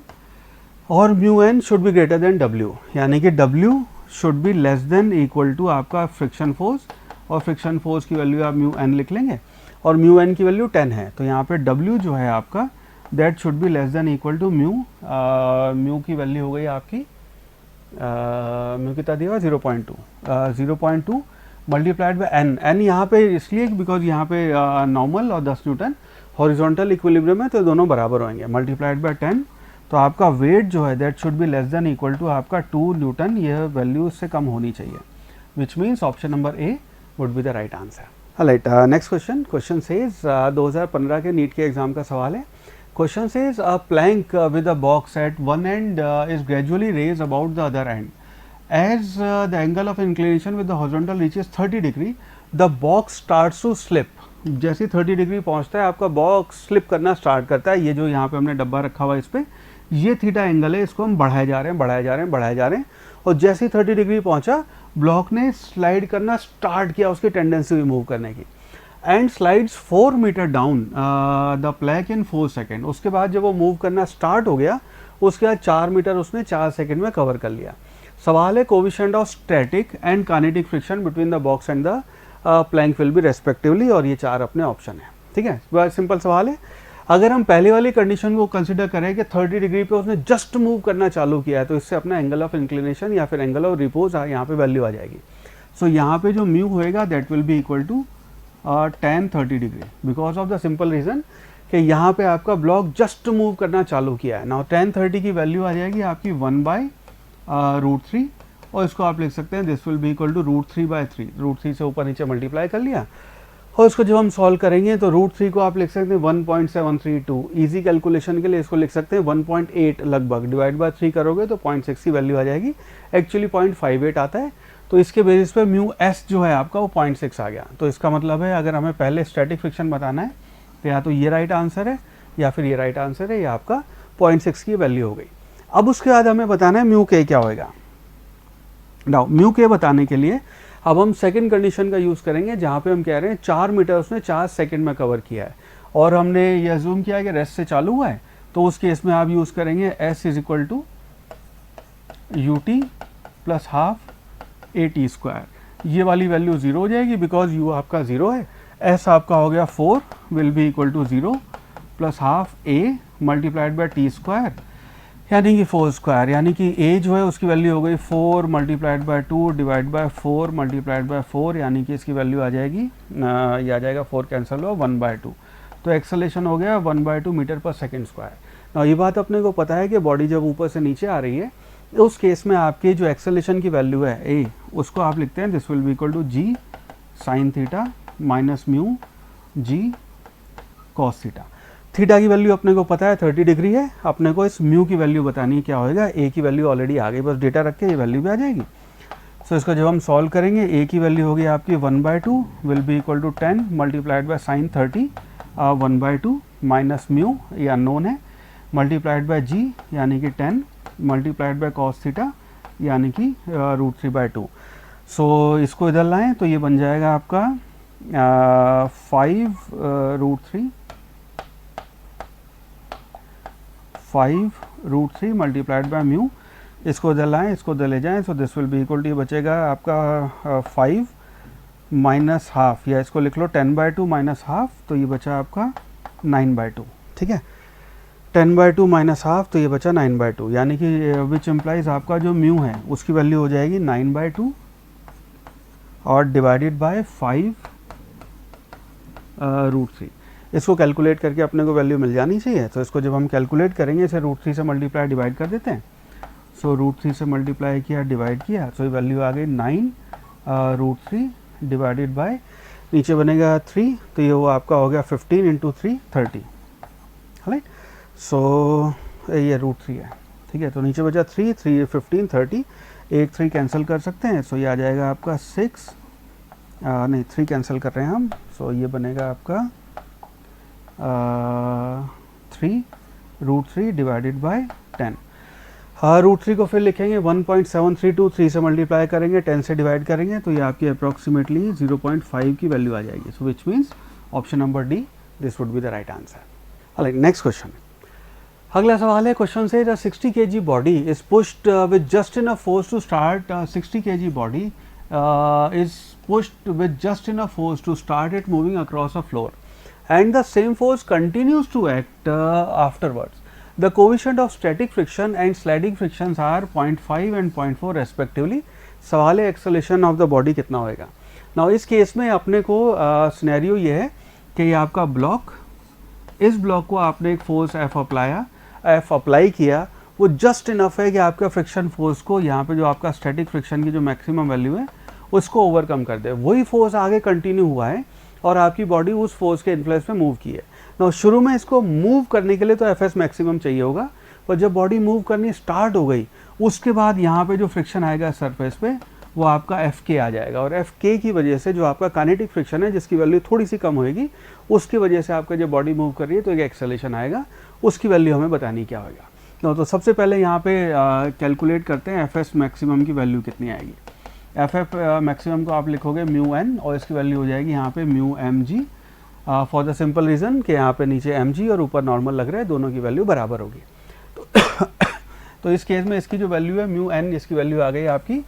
और mu n should be greater than w, यानी कि w should be less than equal to आपका फ्रिक्शन फोर्स, और फ्रिक्शन फोर्स की वैल्यू आप म्यू n लिख लेंगे, और म्यू n की वैल्यू 10 है, तो यहाँ पे w जो है आपका that should be less than equal to mu की वैल्यू हो गई आपकी म्यू कितना दिया हुआ 0.2 मल्टीप्लाइड बाय n यहाँ पे इसलिए बिकॉज यहाँ पे नॉर्मल और 10 न्यूटन हॉरिजॉन्टल इक्विलिब्रियम है, तो दोनों बराबर होंगे, मल्टीप्लाइड बाय 10, तो आपका वेट जो है that should be less than equal to आपका 2 न्यूटन, यह वैल्यू इससे कम होनी चाहिए, which means option number A would be the right answer. Right, next question says 2015 के नीट के एग्जाम का सवाल है। Question says a plank with a box at one end is gradually raise about the other end, as the angle of inclination with the horizontal reaches 30 degree, the box starts to slip। जैसे 30 डिग्री पहुंचता है आपका बॉक्स स्लिप करना स्टार्ट करता है, ये जो यहाँ पे हमने डब्बा रखा हुआ है इस पे ये थीटा एंगल है, इसको हम बढ़ाए जा रहे हैं, और जैसे ही 30 डिग्री पहुंचा ब्लॉक ने स्लाइड करना स्टार्ट किया, उसकी टेंडेंसी हुई मूव करने की, and slides 4 meter down the plank in 4 second. उसके बाद जब वो मूव करना स्टार्ट हो गया, उसके बाद 4 मीटर उसने 4 सेकेंड में कवर कर लिया। सवाल है coefficient of static and kinetic friction between the box and the plank will be respectively, और ये 4 अपने ऑप्शन है, ठीक है। बहुत सिंपल सवाल है। अगर हम पहले वाली कंडीशन को कंसिडर करें कि 30 डिग्री पे उसने जस्ट मूव करना चालू किया है, तो इससे अपना एंगल ऑफ इंक्लिनेशन या फिर एंगल ऑफ रिपोज यहाँ पे वैल्यू आ जाएगी। सो यहाँ पे जो म्यू होएगा that will be equal to tan 30 degree, because of the simple reason कि यहाँ पे आपका ब्लॉक जस्ट मूव करना चालू किया है। नाउ tan 30 की वैल्यू आ जाएगी आपकी 1/√3, और इसको आप लिख सकते हैं this will be equal to √3/3, √3 से ऊपर नीचे मल्टीप्लाई कर लिया, और इसको जब हम सॉल्व करेंगे तो √3 को आप लिख सकते हैं 1.732, ईजी कैलकुलेशन के लिए इसको लिख सकते हैं 1.8 लगभग, डिवाइड बाय 3 करोगे तो 0.6 की वैल्यू आ जाएगी, एक्चुअली 0.58 आता है। तो इसके बेसिस पे म्यू एस जो है आपका वो 0.6 आ गया। तो इसका मतलब है अगर हमें पहले स्टैटिक फ्रिक्शन बताना है तो या तो ये राइट आंसर है या फिर ये राइट आंसर है, या आपका 0.6 की वैल्यू हो गई। अब उसके बाद हमें बताना है म्यू के क्या होएगा। नाउ म्यू के बताने के लिए अब हम सेकंड कंडीशन का यूज़ करेंगे, जहाँ पे हम कह रहे हैं 4 मीटर उसने 4 सेकंड में कवर किया है और हमने ये अज्यूम किया है कि रेस्ट से चालू हुआ है। तो उस केस में आप यूज़ करेंगे s is equal to ut plus half at²। ये वाली वैल्यू 0 हो जाएगी बिकॉज u आपका 0 है। s आपका हो गया 4 will be equal to 0 plus half a multiplied by t², यानी कि 4², यानी कि a जो है उसकी वैल्यू हो गई 4 multiplied by 2 divide by 4 multiplied by 4, यानी कि इसकी वैल्यू आ जाएगी, ये आ जाएगा 4 कैंसिल हुआ 1/2। तो एक्सेलेरेशन हो गया 1/2 मीटर पर सेकेंड स्क्वायर। ना ये बात अपने को पता है कि बॉडी जब ऊपर से नीचे आ रही है उस केस में आपकी जो एक्सेलेरेशन की वैल्यू है a, उसको आप लिखते हैं this will be equal to g sine theta minus mu g cos theta. Theta की वैल्यू अपने को पता है 30 डिग्री है, अपने को इस म्यू की वैल्यू बतानी है क्या होएगा। a की वैल्यू ऑलरेडी आ गई, बस डेटा रख के ये वैल्यू भी आ जाएगी। सो इसको जब हम सॉल्व करेंगे a की वैल्यू होगी आपकी 1/2 will be equal to 10 multiplied by sine 30 1/2 minus mu ये अननोन है मल्टीप्लाइड बाय g यानी कि 10 मल्टीप्लाइड बाय कॉस थीटा यानी कि √3/2। सो इसको इधर लाएं तो ये बन जाएगा आपका 5√3 मल्टीप्लाइड बाय म्यू। इसको इधर लाएं, इसको इधर ले जाएं, so this will be equal to, ये बचेगा आपका 5 माइनस हाफ, या इसको लिख लो 10/2 माइनस हाफ, तो ये बचा आपका 9/2। ठीक है, 10/2 माइनस हाफ, तो ये बचा 9/2, यानी कि विच इम्प्लाइज आपका जो म्यू है उसकी वैल्यू हो जाएगी 9/2 और डिवाइडेड बाय 5√3। इसको कैलकुलेट करके अपने को वैल्यू मिल जानी चाहिए। तो इसको जब हम कैलकुलेट करेंगे इसे √3 से मल्टीप्लाई डिवाइड कर देते हैं। सो √3 से मल्टीप्लाई किया डिवाइड किया, तो ये वैल्यू आ गई 9√3 डिवाइडेड बाय, नीचे बनेगा 3, तो ये वो आपका हो गया 15 × 3 30। राइट, सो ये √3 है। ठीक है, तो नीचे बचा 3 3 15 30, एक 3 कैंसिल कर सकते हैं। सो ये आ जाएगा आपका 6, नहीं 3 कैंसिल कर रहे हैं हम, सो ये बनेगा आपका 3√3 डिवाइडेड बाय 10। √3 को फिर लिखेंगे 1.732, से मल्टीप्लाई करेंगे 10 से डिवाइड करेंगे, तो ये आपकी अप्रॉक्सीमेटली 0.5 की वैल्यू आ जाएगी। So which means option number D, this would be the right answer. Next question, अगला सवाल है, क्वेश्चन से the 60 kg body is pushed with just enough force to start, 60 kg body is pushed with just enough force to start it moving across a floor and the same force continues to act afterwards. The coefficient of static friction and sliding frictions are 0.5 and 0.4 respectively. सवाल है एक्सेलेरेशन ऑफ द बॉडी कितना होएगा। नाउ इस केस में अपने को सिनेरियो ये है कि ये आपका ब्लॉक, इस ब्लॉक को आपने एक फोर्स F अप्लाई किया, वो जस्ट इनफ है कि आपका फ्रिक्शन फोर्स को, यहाँ पे जो आपका स्टैटिक फ्रिक्शन की जो मैक्सिमम वैल्यू है उसको ओवरकम कर दे। वही फोर्स आगे कंटिन्यू हुआ है और आपकी बॉडी उस फोर्स के इन्फ्लुएंस में मूव की है। ना शुरू में इसको मूव करने के लिए तो Fs मैक्सिमम चाहिए होगा, पर जब बॉडी मूव करनी स्टार्ट हो गई उसके बाद यहाँ पे जो फ्रिक्शन आएगा सरफेस पे वो आपका Fk आ जाएगा, और Fk की वजह से जो आपका काइनेटिक फ्रिक्शन है जिसकी वैल्यू थोड़ी सी कम होएगी, उसकी वजह से आपका जब बॉडी मूव कर रही है तो एक एक्सेलेरेशन आएगा, उसकी वैल्यू हमें बतानी क्या होगा। तो सबसे पहले यहाँ पे कैलकुलेट करते हैं Fs मैक्सिमम की वैल्यू कितनी आएगी। Ff मैक्सिमम को आप लिखोगे μn और इसकी वैल्यू हो जाएगी यहाँ पे μmg, for the simple reason कि यहाँ पे नीचे mg और ऊपर नॉर्मल लग रहा है, दोनों की वैल्यू बराबर होगी। तो इस केस में इसकी जो वैल्यू है μn, इसकी वैल्यू आ गई आपकी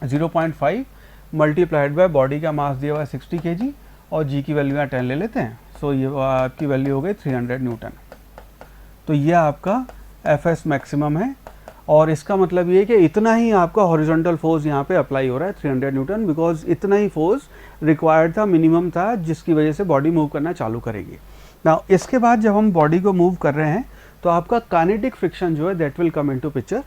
0.5 मल्टीप्लाइड बाय बॉडी का मास दिया हुआ है 60 kg और g की वैल्यू यहाँ 10 ले लेते हैं। सो ये आपकी वैल्यू हो गई 300 न्यूटन। तो ये आपका Fs मैक्सिमम है, और इसका मतलब ये है कि इतना ही आपका हॉरिजॉन्टल फोर्स यहाँ पे अप्लाई हो रहा है 300 न्यूटन, बिकॉज इतना ही फोर्स रिक्वायर्ड था, मिनिमम था, जिसकी वजह से बॉडी मूव करना चालू करेगी। नाउ इसके बाद जब हम बॉडी को मूव कर रहे हैं तो आपका काइनेटिक फ्रिक्शन जो है that will come into picture.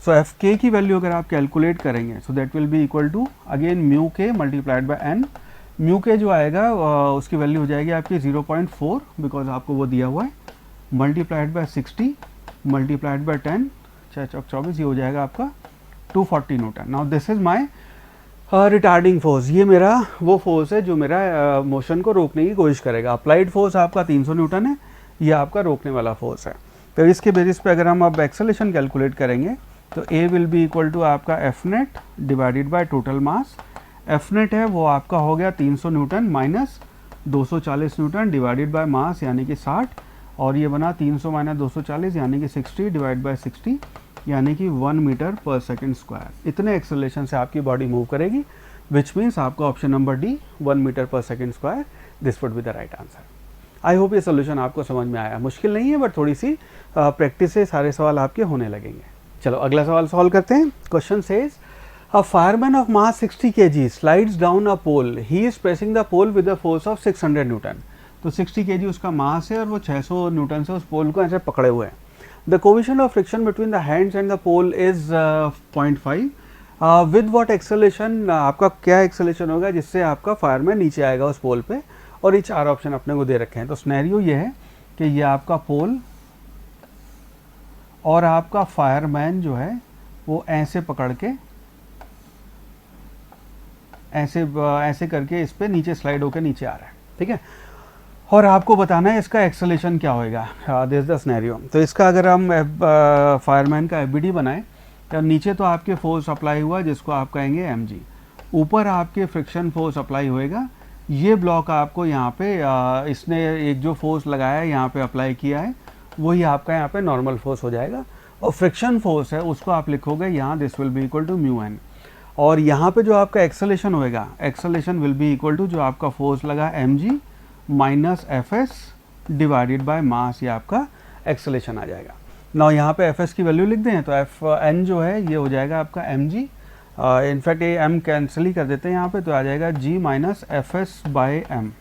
So Fk की वैल्यू अगर आप कैलकुलेट करेंगे, so that will be equal to again μk multiplied by n। Mu के जो आएगा उसकी वैल्यू हो जाएगी आपकी 0.4 बिकॉज आपको वो दिया हुआ है, मल्टीप्लाइड बाय 60 मल्टीप्लाइड बाय 10 24, ये हो जाएगा आपका 240 Newton. Now this is my retarding force, ये मेरा वो फोर्स है जो मेरा मोशन को रोकने की कोशिश करेगा। अप्लाइड फोर्स आपका 300 न्यूटन है, ये आपका रोकने वाला फोर्स है। तो इसके बेसिस पे अगर हम अब एक्सेलरेशन कैलकुलेट करेंगे तो A will be equal to आपका F net divided by total mass. F net है वो आपका हो गया 300 newton minus 240 newton divided by mass यानी कि 60, और ये बना 300 माइनस 240 यानी कि 60 डिवाइड बाय 60 यानी कि 1 मीटर पर सेकेंड स्क्वायर। इतने एक्सेलरेशन से आपकी बॉडी मूव करेगी, विच मीन्स आपका option number D 1 metre per second square, this would be the right answer. I hope ये सोल्यूशन आपको समझ में आया। मुश्किल नहीं है बट थोड़ी सी प्रैक्टिस से सारे सवाल आपके होने लगेंगे। चलो अगला सवाल सॉल्व करते हैं। Question says a fireman of mass 60 kg slides down a pole, he is pressing the pole with the force of 600 newton. तो 60 kg उसका मास है और वो 600 न्यूटन से उस पोल को ऐसे पकड़े हुए हैं। The coefficient of friction between the hands and the pole is 0.5। With what acceleration, आपका क्या एक्सेलरेशन होगा जिससे आपका फायरमैन नीचे आएगा उस पोल पे, और ये 4 ऑप्शन अपने को दे रखे हैं। तो सिनेरियो ये है कि ये आपका पोल और आपका फायरमैन जो है वो ऐसे पकड़ के ऐसे करके इस पे नीचे स्लाइड होकर नीचे आ रहा है, ठीक है। और आपको बताना है इसका एक्सेलरेशन क्या होएगा, दिस द सिनेरियो। तो इसका अगर हम फायरमैन का एफबीडी बनाएं तो नीचे तो आपके फोर्स अप्लाई हुआ जिसको आप कहेंगे mg, ऊपर आपके फ्रिक्शन फोर्स अप्लाई होएगा। ये ब्लॉक आपको यहाँ पे इसने एक जो फोर्स लगाया है यहाँ पे अप्लाई किया है, वही आपका यहाँ पे नॉर्मल फोर्स हो जाएगा। और फ्रिक्शन फोर्स है उसको आप लिखोगे यहाँ, this will be equal to mu N. और यहाँ पे जो आपका एक्सेलरेशन होएगा, acceleration will be equal to जो आपका फोर्स लगा mg minus F S divided by mass, ये आपका एक्सेलरेशन आ जाएगा। ना यहाँ पे एफ एस की वैल्यू लिख दें तो एफ एन जो है ये हो जाएगा आपका mg, इनफैक्ट ये m कैंसिल ही कर देते हैं यहाँ पे, तो आ जाएगा g minus F S by M.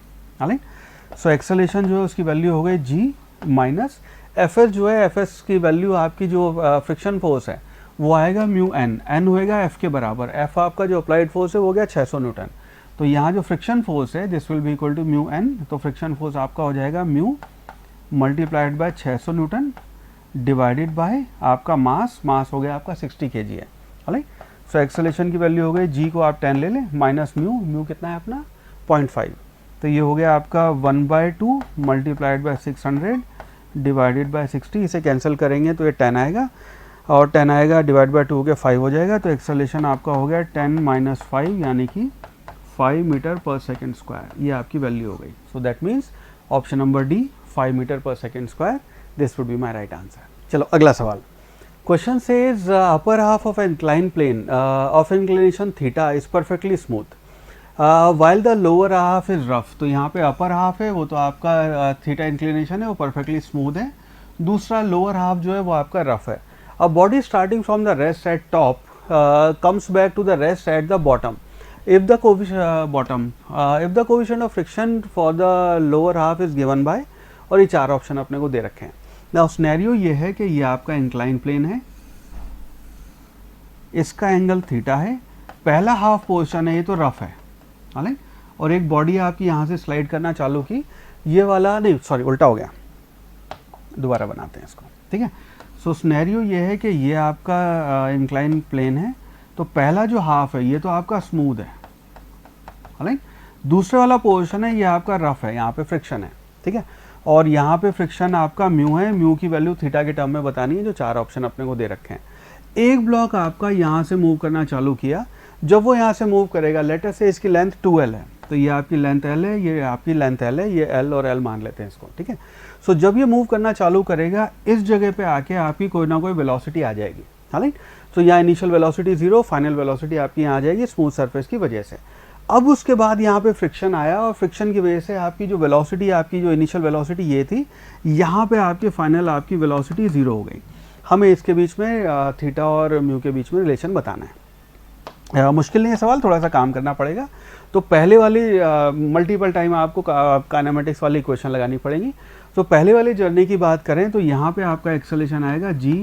So acceleration जो है उसकी वैल्यू हो गई g माइनस एफ एस जो है, एफ एस की वैल्यू आपकी जो फ्रिक्शन फोर्स है वो आएगा म्यू एन, एन होएगा एफ के बराबर। एफ आपका जो अप्लाइड फोर्स है वो हो गया 600 न्यूटन। तो यहाँ जो फ्रिक्शन फोर्स है this will be equal to mu N, तो फ्रिक्शन फोर्स आपका हो जाएगा mu multiplied by 600 newton divided by आपका मास, मास हो गया आपका 60 kg है, राइट। सो एक्सेलरेशन की वैल्यू हो गई g को आप 10 ले लें माइनस म्यू, म्यू कितना है अपना 0.5, तो ये हो गया आपका 1/2 मल्टीप्लाइड बाय 600 डिवाइडेड बाय 60। इसे कैंसिल करेंगे तो ये 10 आएगा, और 10 आएगा डिवाइड बाय 2 के 5 हो जाएगा। तो एक्सेलरेशन आपका हो गया 10 माइनस 5 यानी कि 5 मीटर पर सेकेंड स्क्वायर, ये आपकी वैल्यू हो गई। So that means option number D 5 meter per second square, this would be my right answer. चलो अगला सवाल। Question says upper half of incline plane of inclination theta is perfectly smooth while the lower half is rough. तो यहाँ पे अपर हाफ है वो तो आपका थीटा इंक्लिनेशन है वो परफेक्टली स्मूथ है, दूसरा लोअर हाफ जो है वो आपका रफ है। A body starting from the rest at top comes back to the rest at the bottom if the coefficient of friction for the lower half is given by, और ये 4 ऑप्शन अपने को दे रखे हैं। नाउ सिनेरियो ये है कि ये आपका इंक्लाइन प्लेन है, इसका एंगल थीटा है, पहला हाफ पोर्शन है ये तो रफ है, राइट। और एक बॉडी आपकी यहाँ से स्लाइड करना चालू की, ये वाला नहीं सॉरी उल्टा हो गया, दोबारा बनाते हैं इसको, ठीक है। सो सिनेरियो ये है कि ये आपका इंक्लाइन प्लेन है, तो पहला जो हाफ है ये तो आपका स्मूथ है, राइट। दूसरे वाला पोर्शन है ये आपका रफ है, यहाँ पे फ्रिक्शन है, ठीक है। और यहाँ पे फ्रिक्शन आपका म्यू है, म्यू की वैल्यू थीटा के टर्म में बतानी है, जो 4 ऑप्शन अपने को दे रखे हैं। एक ब्लॉक आपका यहाँ से मूव करना चालू किया, जब वो यहाँ से मूव करेगा, लेटर से इसकी लेंथ 2l है, तो ये आपकी लेंथ l है, ये आपकी लेंथ l है, ये l और l मान लेते हैं इसको, ठीक है। सो जब ये मूव करना चालू करेगा, इस जगह पे आके आपकी कोई ना कोई वेलोसिटी आ जाएगी, राइट। तो यहाँ इनिशियल वेलोसिटी 0, फाइनल वेलोसिटी आपकी यहाँ आ जाएगी स्मूथ सरफेस की वजह से। अब उसके बाद यहाँ पे फ्रिक्शन आया, और फ्रिक्शन की वजह से आपकी जो वेलोसिटी, आपकी जो इनिशियल वेलोसिटी ये थी, यहाँ पे आपकी फाइनल आपकी वेलोसिटी 0 हो गई। हमें इसके बीच में थीटा और म्यू के बीच में रिलेशन बताना है। मुश्किल नहीं है सवाल, थोड़ा सा काम करना पड़ेगा। तो पहले वाली मल्टीपल टाइम आपको काइनेमेटिक्स वाली इक्वेशन लगानी पड़ेगी। तो पहले वाली जर्नी की बात करें तो यहाँ पे आपका एक्सेलरेशन आएगा g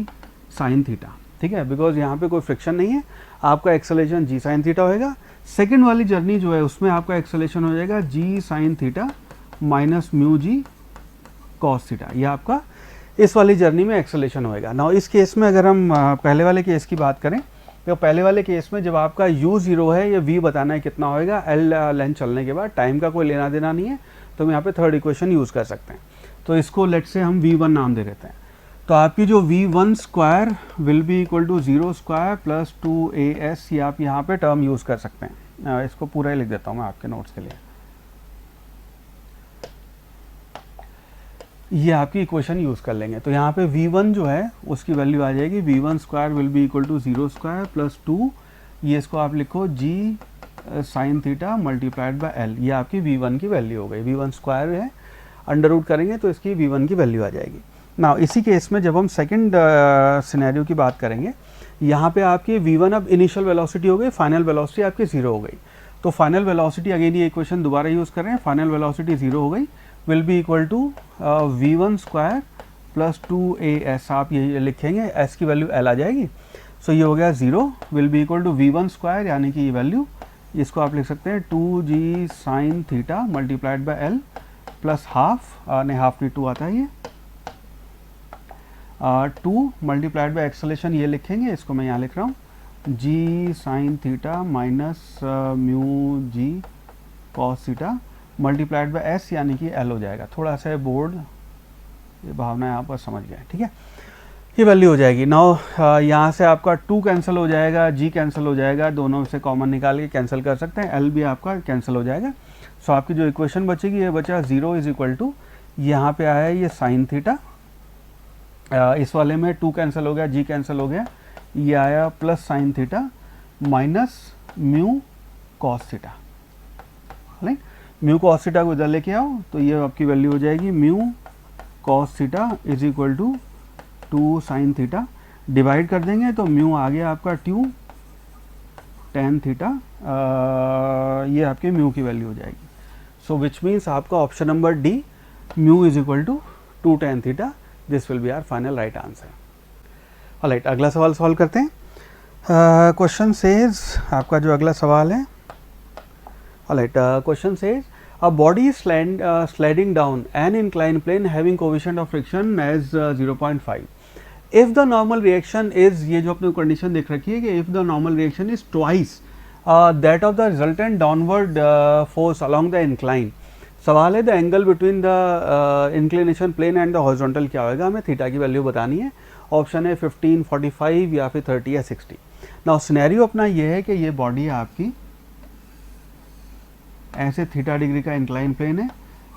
साइन थीटा, ठीक है, बिकॉज यहाँ पे कोई फ्रिक्शन नहीं है, आपका एक्सेलरेशन जी साइन थीटा होएगा। सेकेंड वाली जर्नी जो है उसमें आपका एक्सेलरेशन हो जाएगा जी साइन थीटा माइनस म्यू जी कॉस थीटा, ये आपका इस वाली जर्नी में एक्सेलरेशन होएगा। नाउ इस केस में अगर हम पहले वाले केस की बात करें तो पहले वाले केस में जब आपका u0 है, ये v बताना है कितना होएगा l लेंथ चलने के बाद, टाइम का कोई लेना देना नहीं है, तो हम यहाँ पे थर्ड इक्वेशन यूज़ कर सकते हैं। तो इसको लेट से हम v1 नाम दे देते हैं। तो आपकी जो v1 square will be equal to 0 square plus 2as, ये आप यहाँ पे टर्म यूज़ कर सकते हैं। इसको पूरा ही लिख देता हूँ मैं आपके नोट्स के लिए। ये आपकी इक्वेशन यूज़ कर लेंगे। तो यहाँ पे v1 जो है उसकी वैल्यू आ जाएगी v1 square will be equal to 0 square plus 2, ये इसको आप लिखो g sine theta multiplied by l, ये आपकी v1 की वैल्यू हो गई। v1 स्क्वायर है, अंडर रूट करेंगे तो इसकी v1 की वैल्यू आ जाएगी। ना इसी केस में जब हम सेकंड सिनेरियो की बात करेंगे, यहाँ पे आपकी v1 अब इनिशियल वेलोसिटी हो गई, फाइनल वेलोसिटी आपकी 0 हो गई। तो फाइनल वेलोसिटी, अगेन ये इक्वेशन दोबारा यूज़ कर रहे हैं, फाइनल वेलोसिटी 0 हो गई, will be equal to v1 square plus 2as, आप ये लिखेंगे, s की वैल्यू l आ जाएगी। सो ये हो गया 0, will be equal to v1 square, यानी कि ये वैल्यू, इसको आप लिख सकते हैं 2g sign theta multiplied by l plus half, नहीं हाफ नहीं 2 आता है, ये 2 मल्टीप्लाइड बाय एक्सेलरेशन, ये लिखेंगे, इसको मैं यहाँ लिख रहा हूँ g sine theta minus mu ji cos theta multiplied by s, यानी कि l हो जाएगा। थोड़ा सा बोर्ड, ये भावना यहाँ पर समझ गए, ठीक है, ये वैल्यू हो जाएगी। नाउ यहाँ से आपका 2 कैंसिल हो जाएगा, g कैंसिल हो जाएगा, दोनों से कॉमन निकाल के कैंसिल कर सकते हैं, l भी आपका कैंसिल हो जाएगा। सो आपकी जो इक्वेशन बचेगी, ये बचा 0 इज इक्वल टू, यहाँ पे आया ये साइन थीटा, इस वाले में 2 कैंसिल हो गया, g कैंसिल हो गया, ये आया plus sign theta minus mu cos theta, right. Mu cos theta को इधर लेके आओ तो ये आपकी वैल्यू हो जाएगी mu cos theta is equal to 2 sine theta, divide कर देंगे तो म्यू आ गया आपका 2 टेन थीटा, ये आपके म्यू की वैल्यू हो जाएगी। सो विच मीन्स आपका option number D, mu is equal to 2 tan theta, this will be our final right answer. Alright, अगला सवाल सॉल्व करते हैं। क्वेश्चन सेज, आपका जो अगला सवाल है, alright, question says a body is sliding down an inclined plane having coefficient of friction as 0.5. if the normal reaction is, ये जो अपने कंडीशन देख रखी है कि if the normal reaction is twice that of the resultant downward force along the incline, सवाल है the angle between the inclination plane and the horizontal क्या होगा, हमें थीटा की वैल्यू बतानी है। ऑप्शन है 15, 45 या फिर 30 या 60। नाउ सिनेरियो अपना ये है कि ये बॉडी है आपकी, ऐसे थीटा डिग्री का इंक्लाइन प्लेन है,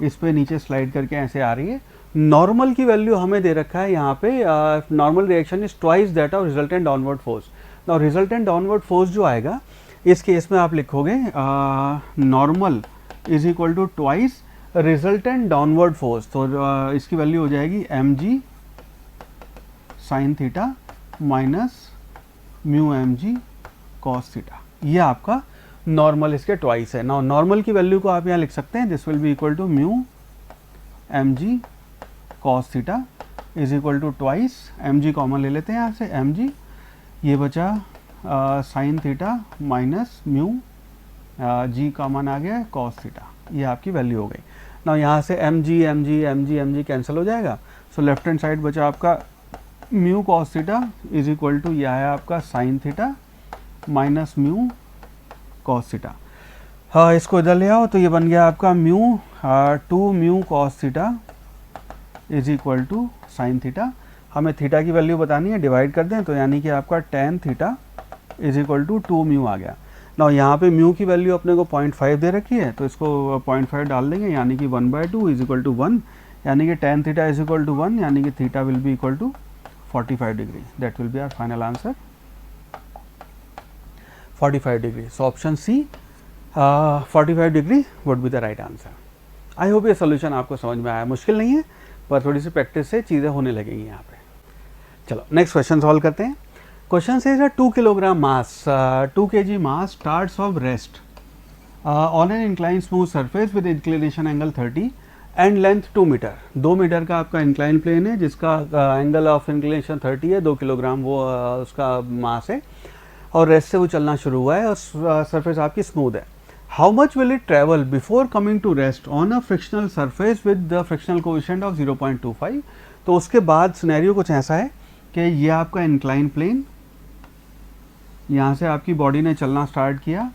इस पे नीचे स्लाइड करके ऐसे आ रही है। नॉर्मल की वैल्यू हमें दे रखा है यहाँ पे, normal reaction is twice that of resultant downward force. Now resultant downward force जो आएगा इस केस में आप लिखोगे normal is equal to twice resultant downward force, तो इसकी वैल्यू हो जाएगी mg sine theta minus mu mg cos theta, ये आपका नॉर्मल इसके ट्वाइस है। नाउ नॉर्मल की वैल्यू को आप यहाँ लिख सकते हैं, this will be equal to mu mg cos theta is equal to twice, mg common ले लेते हैं यहाँ से, mg ये बचा sine theta minus mu g common आ गया कॉस थीटा, ये आपकी वैल्यू हो गई। नाउ यहाँ से mg कैंसिल हो जाएगा, सो लेफ्ट हैंड साइड बचा आपका mu cos theta is equal to, यह है आपका sine theta minus mu cos theta. हाँ, इसको इधर ले आओ तो ये बन गया आपका mu 2 mu cos theta is equal to sine theta. हमें थीटा की वैल्यू बतानी है, डिवाइड कर दें तो यानी कि आपका tan theta is equal to 2 mu आ गया। ना यहाँ पे म्यू की वैल्यू अपने को 0.5 दे रखी है, तो इसको 0.5 डाल देंगे, यानी कि 1/2 इज इक्वल टू 1, यानी कि tan theta is equal to 1, यानी कि theta will be equal to 45 degree. That will be our final answer, 45 degree. So option C 45 degree would be the right answer. I hope ये सोल्यूशन आपको समझ में आया, मुश्किल नहीं है, पर थोड़ी सी प्रैक्टिस से चीज़ें होने लगेंगी यहाँ पे। चलो नेक्स्ट क्वेश्चन सॉल्व करते हैं। Question says 2 kilogram mass, 2 kg mass starts of rest on an inclined smooth surface with inclination angle 30. And length 2 metre, 2 metre का आपका इंक्लाइन प्लेन है जिसका एंगल ऑफ इंक्लिनेशन 30 है, 2 किलोग्राम वो उसका मास है, और रेस्ट से वो चलना शुरू हुआ है और सरफेस आपकी स्मूथ है. How much will it travel before coming to rest on a frictional surface with the frictional coefficient of 0.25. तो उसके बाद सिनेरियो कुछ ऐसा है कि ये आपका इंक्लाइन प्लेन, यहाँ से आपकी बॉडी ने चलना स्टार्ट किया,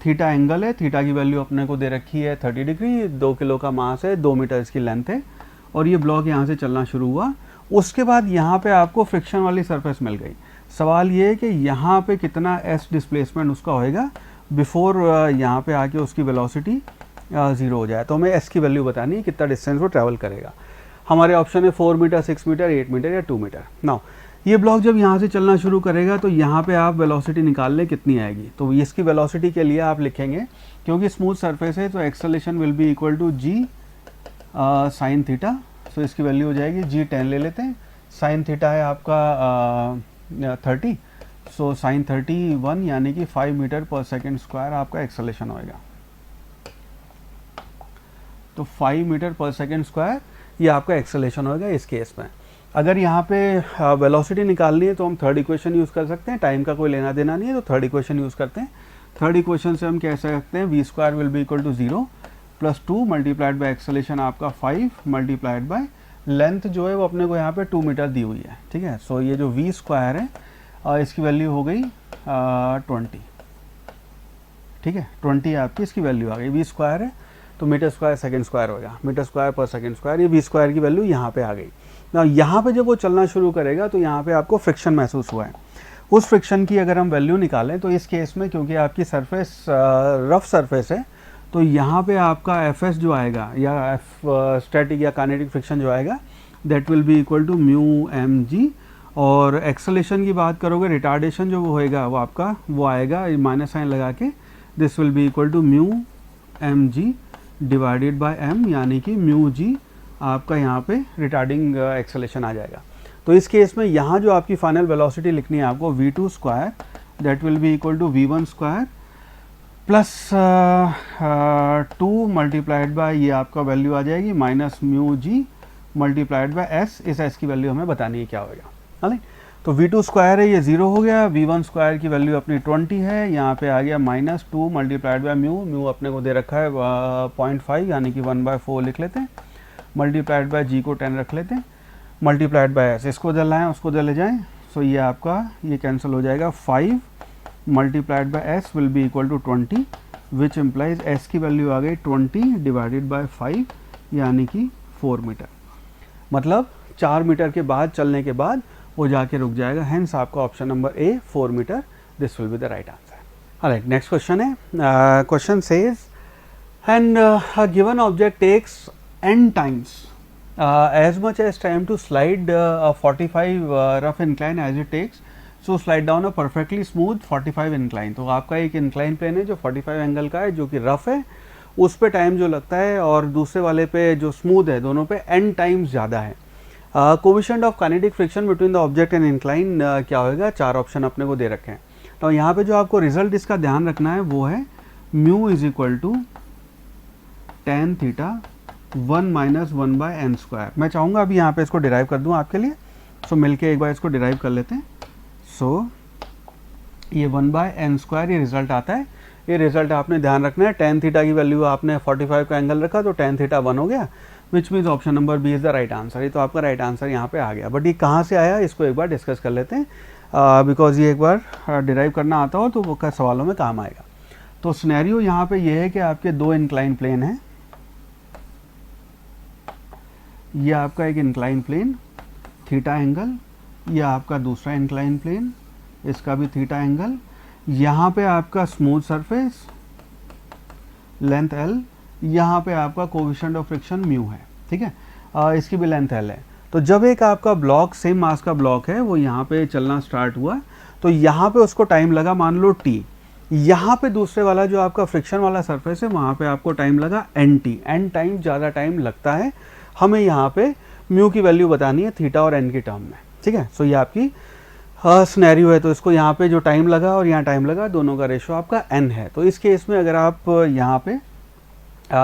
थीटा एंगल है, थीटा की वैल्यू अपने को दे रखी है 30 डिग्री, 2 किलो का मास है, 2 मीटर इसकी लेंथ है, और ये ब्लॉक यहाँ से चलना शुरू हुआ. उसके बाद यहाँ पे आपको फ्रिक्शन वाली सरफेस मिल गई. सवाल ये है कि यहाँ पे कितना एस डिस्प्लेसमेंट उसका होएगा बिफोर यहाँ पे आके उसकी वेलोसिटी 0 हो जाए. तो हमें एस की वैल्यू बतानी है, कितना डिस्टेंस वो ट्रैवल करेगा. हमारे ऑप्शन है 4 मीटर, 6 मीटर, 8 मीटर या 2 मीटर. नाउ ये ब्लॉक जब यहाँ से चलना शुरू करेगा तो यहाँ पे आप वेलोसिटी निकाल लें कितनी आएगी. तो इसकी वेलोसिटी के लिए आप लिखेंगे, क्योंकि स्मूथ सरफेस है तो acceleration will be equal to g sine theta. So इसकी वैल्यू हो जाएगी जी 10 ले लेते हैं, साइन थीटा है आपका 30, सो साइन 31 यानी कि 5 मीटर पर सेकेंड स्क्वायर आपका एक्सेलरेशन होएगा. तो 5 मीटर पर सेकेंड स्क्वायर ये आपका एक्सेलरेशन होएगा इस केस में. अगर यहाँ पे वेलोसिटी निकालनी है तो हम थर्ड इक्वेशन यूज़ कर सकते हैं, टाइम का कोई लेना देना नहीं है तो थर्ड इक्वेशन यूज़ करते हैं. थर्ड इक्वेशन से हम कह सकते हैं V square will be equal to 0 plus 2 multiplied by acceleration आपका 5 मल्टीप्लाइड बाई लेंथ जो है वो अपने को यहाँ पे 2 मीटर दी हुई है. ठीक है, सो ये जो वी स्क्वायर है इसकी वैल्यू हो गई 20. ठीक है, 20 आपकी इसकी वैल्यू आ गई. वी स्क्वायर है तो मीटर स्क्वायर सेकेंड स्क्वायर होगा, मीटर स्क्वायर पर सेकेंड स्क्वायर, ये वी स्क्वायर की वैल्यू यहाँ पे आ गई. ना यहाँ पे जब वो चलना शुरू करेगा तो यहाँ पे आपको फ्रिक्शन महसूस हुआ है. उस फ्रिक्शन की अगर हम वैल्यू निकालें तो इस केस में क्योंकि आपकी सरफेस रफ सरफेस है तो यहाँ पे आपका एफ एस जो आएगा या एफ स्टैटिक या काइनेटिक फ्रिक्शन जो आएगा that will be equal to mu M G. और एक्सेलरेशन की बात करोगे, रिटार्डेशन जो वो होएगा वो आपका वो आएगा माइनस साइन लगा के, this will be equal to mu M G divided by M, यानी कि म्यू जी आपका यहाँ पे रिटार्डिंग एक्सेलरेशन आ जाएगा. तो इस केस में यहाँ जो आपकी फाइनल वेलोसिटी लिखनी है आपको v2 square that will be equal to v1 square plus 2 multiplied by ये आपका वैल्यू आ जाएगी minus mu G multiplied by S. इस एस की वैल्यू हमें बतानी है क्या होगा. है तो v2 स्क्वायर है ये 0 हो गया, v1 स्क्वायर की वैल्यू अपनी 20 है, यहाँ पे आ गया minus 2 multiplied by mu, mu अपने को दे रखा है 0.5 यानी कि 1/4 लिख लेते हैं, मल्टीप्लाइड बाय जी को 10 रख लेते हैं, मल्टीप्लाइड बाय एस, इसको इधर लाएँ उसको इधर ले जाएँ. सो ये आपका ये कैंसिल हो जाएगा. 5 multiplied by S will be equal to 20 which implies S की वैल्यू आ गई 20 डिवाइडेड बाय 5 यानी कि 4 मीटर. मतलब 4 मीटर के बाद चलने के बाद वो जाके रुक जाएगा. हेंस आपका option number A 4 meter, this will be the right answer. Alright, next question है. Question says and given object takes n times as much as time to slide a 45 rough incline as it takes, so slide down a perfectly smooth 45 incline. तो आपका एक incline plane है जो 45 एंगल का है जो कि रफ है, उस पे टाइम जो लगता है और दूसरे वाले पे जो स्मूथ है दोनों पे n टाइम्स ज़्यादा है. Coefficient of kinetic friction between the object and incline क्या होगा. 4 ऑप्शन अपने को दे रखे हैं. तो यहाँ पे जो आपको रिजल्ट इसका ध्यान रखना है वो है mu is equal to tan theta 1 minus 1 by N square. मैं चाहूँगा अभी यहाँ पे इसको डिराइव कर दूँ आपके लिए. सो मिलके एक बार इसको डिराइव कर लेते हैं. सो ये 1 बाय एन स्क्वायर ये रिजल्ट आता है. ये रिजल्ट आपने ध्यान रखना है. tan थीटा की वैल्यू आपने 45 का एंगल रखा तो tan थीटा 1 हो गया, which means option number B is the right answer. ये तो आपका राइट आंसर यहाँ पे आ गया. बट ये कहाँ से आया इसको एक बार डिस्कस कर लेते हैं, बिकॉज ये एक बार डिराइव करना आता हो तो वो का सवालों में काम आएगा. तो सिनेरियो यहाँ पे ये है कि आपके 2 इंक्लाइन प्लेन हैं. ये आपका एक इंक्लाइन प्लेन थीटा एंगल, ये आपका दूसरा इंक्लाइन प्लेन इसका भी थीटा एंगल. यहाँ पे आपका स्मूथ सरफेस लेंथ L, यहाँ पे आपका कोएफिशिएंट ऑफ फ्रिक्शन म्यू है. ठीक है, इसकी भी लेंथ L है. तो जब एक आपका ब्लॉक सेम मास का ब्लॉक है वो यहाँ पे चलना स्टार्ट हुआ तो यहाँ पे उसको टाइम लगा मान लो t. यहाँ पे दूसरे वाला जो आपका फ्रिक्शन वाला सरफेस है वहाँ पे आपको टाइम लगा nt. n टाइम ज़्यादा टाइम लगता है. हमें यहाँ पे म्यू की वैल्यू बतानी है थीटा और n की टर्म में. ठीक है, सो ये आपकी सिनेरियो है. तो इसको यहाँ पे जो टाइम लगा और यहाँ टाइम लगा दोनों का रेशो आपका n है. तो इस केस में अगर आप यहाँ पे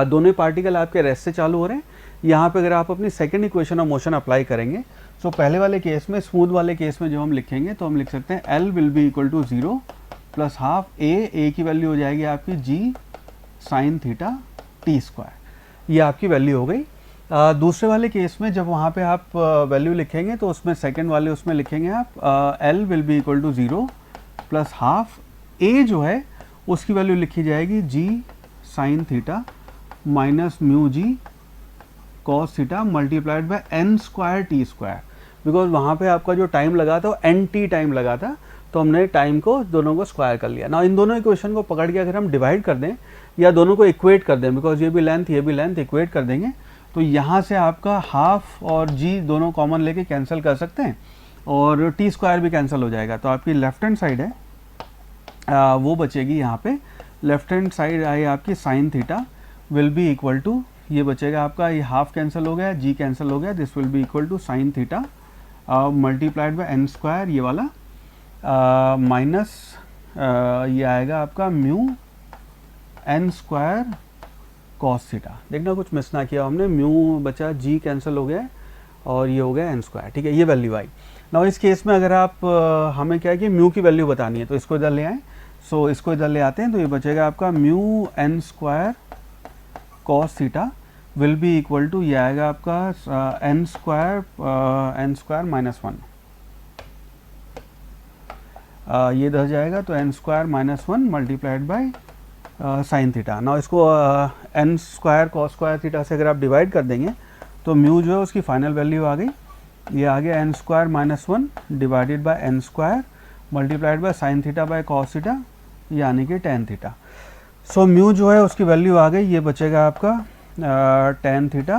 दोनों पार्टिकल आपके रेस्ट से चालू हो रहे हैं, यहाँ पे अगर आप अपनी second equation of motion apply करेंगे, तो पहले वाले केस में, स्मूथ वाले केस में जो हम लिखेंगे, तो हम लिख सकते हैं L will be equal to 0 plus half A की वैल्यू हो जाएगी आपकी g sine theta t square, ये आपकी वैल्यू हो गई। दूसरे वाले केस में जब वहाँ पे आप वैल्यू लिखेंगे, तो उसमें सेकेंड वाले उसमें लिखेंगे आप L will be equal to 0 plus half A जो है उसकी वैल्यू लिखी जाएगी g sine theta minus mu ji cos theta multiplied by N square t square, because वहाँ पे आपका जो टाइम लगा था वो एन टी टाइम लगा था, तो हमने टाइम को दोनों को स्क्वायर कर लिया ना। इन दोनों इक्वेशन को पकड़ के अगर हम डिवाइड कर दें या दोनों को इक्वेट कर दें, बिकॉज ये भी लेंथ इक्वेट कर देंगे, तो यहाँ से आपका हाफ और जी दोनों कॉमन लेके कैंसिल कर सकते हैं और टी स्क्वायर भी कैंसिल हो जाएगा। तो आपकी लेफ्ट हैंड साइड है वो बचेगी, यहाँ पे लेफ्ट हैंड साइड आई आपकी sine theta will be equal to, ये बचेगा आपका, ये हाफ कैंसिल हो गया, जी कैंसिल हो गया, this will be equal to sine theta multiplied by N square, ये वाला माइनस ये आएगा आपका mu N square cos theta. देखना कुछ मिस ना किया हमने, म्यू बचा, जी कैंसिल हो गया और ये हो गया एन स्क्वायर, ठीक है, ये वैल्यू आई। ना इस केस में अगर आप हमें क्या है कि म्यू की वैल्यू बतानी है, तो इसको इधर ले आए, सो इसको इधर ले आते हैं, तो ये बचेगा आपका mu N square cos theta will be equal to, ये आएगा आपका एन स्क्वायर माइनस 1, ये इधर जाएगा, तो N square minus 1 multiplied by sine theta. ना इसको N square cos square theta से अगर आप डिवाइड कर देंगे, तो म्यू जो है उसकी फाइनल वैल्यू आ गई, ये आ गया N square minus 1 divided by N square multiplied by sine theta by cos theta, यानी कि टेन थीटा। सो म्यू जो है उसकी वैल्यू आ गई, ये बचेगा आपका tan theta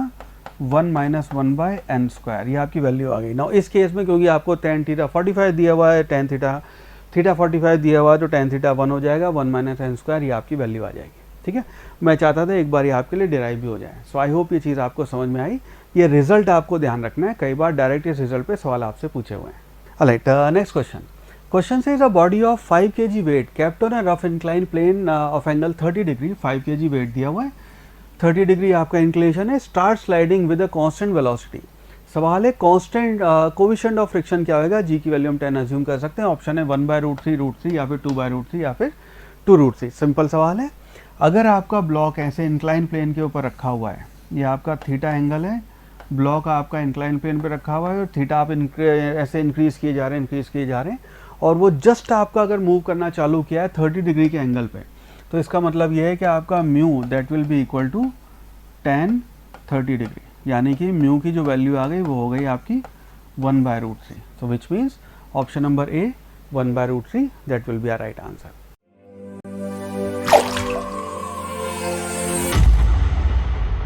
1 minus 1 by N square, ये आपकी वैल्यू आ गई। ना इस केस में क्योंकि आपको टेन थीटा 45 दिया हुआ है, टेन थीटा 45 दिया हुआ है, तो टेन थीटा 1 हो जाएगा, 1 माइनस एन स्क्वायर, ये आपकी वैल्यू आ जाएगी, ठीक है। मैं चाहता था एक बार ये आपके लिए डिराइव भी हो जाए। सो आई होप ये चीज़ आपको समझ में आई। ये रिजल्ट आपको ध्यान रखना है, कई बार डायरेक्ट इस रिजल्ट पे सवाल आपसे पूछे हुए हैं। Alright, next question says a body of 5 kg weight kept on a rough incline plane of angle 30 degree, 5 kg weight दिया हुआ है, 30 डिग्री आपका इंक्लिनेशन है, start sliding with a constant velocity. सवाल है कांस्टेंट कोएफिशिएंट ऑफ फ्रिक्शन क्या होगा, जी की वैल्यू हम 10 अज्यूम कर सकते हैं, ऑप्शन है 1/√3 या फिर 2/√3 या फिर 2√3। सिंपल सवाल है। अगर आपका ब्लॉक ऐसे इंक्लाइन प्लेन के ऊपर रखा हुआ है, ये आपका थीटा एंगल है, ब्लॉक आपका इंक्लाइन प्लेन पे रखा हुआ है और थीटा आप ऐसे इंक्रीज किए जा रहे हैं और वो जस्ट आपका अगर मूव करना चालू किया है 30 डिग्री के एंगल पे, तो इसका मतलब ये है कि आपका mu that will be equal to tan 30 degree, यानी कि म्यू की जो वैल्यू आ गई वो हो गई आपकी 1/√3। So which means option number A 1/√3 that will be our right answer.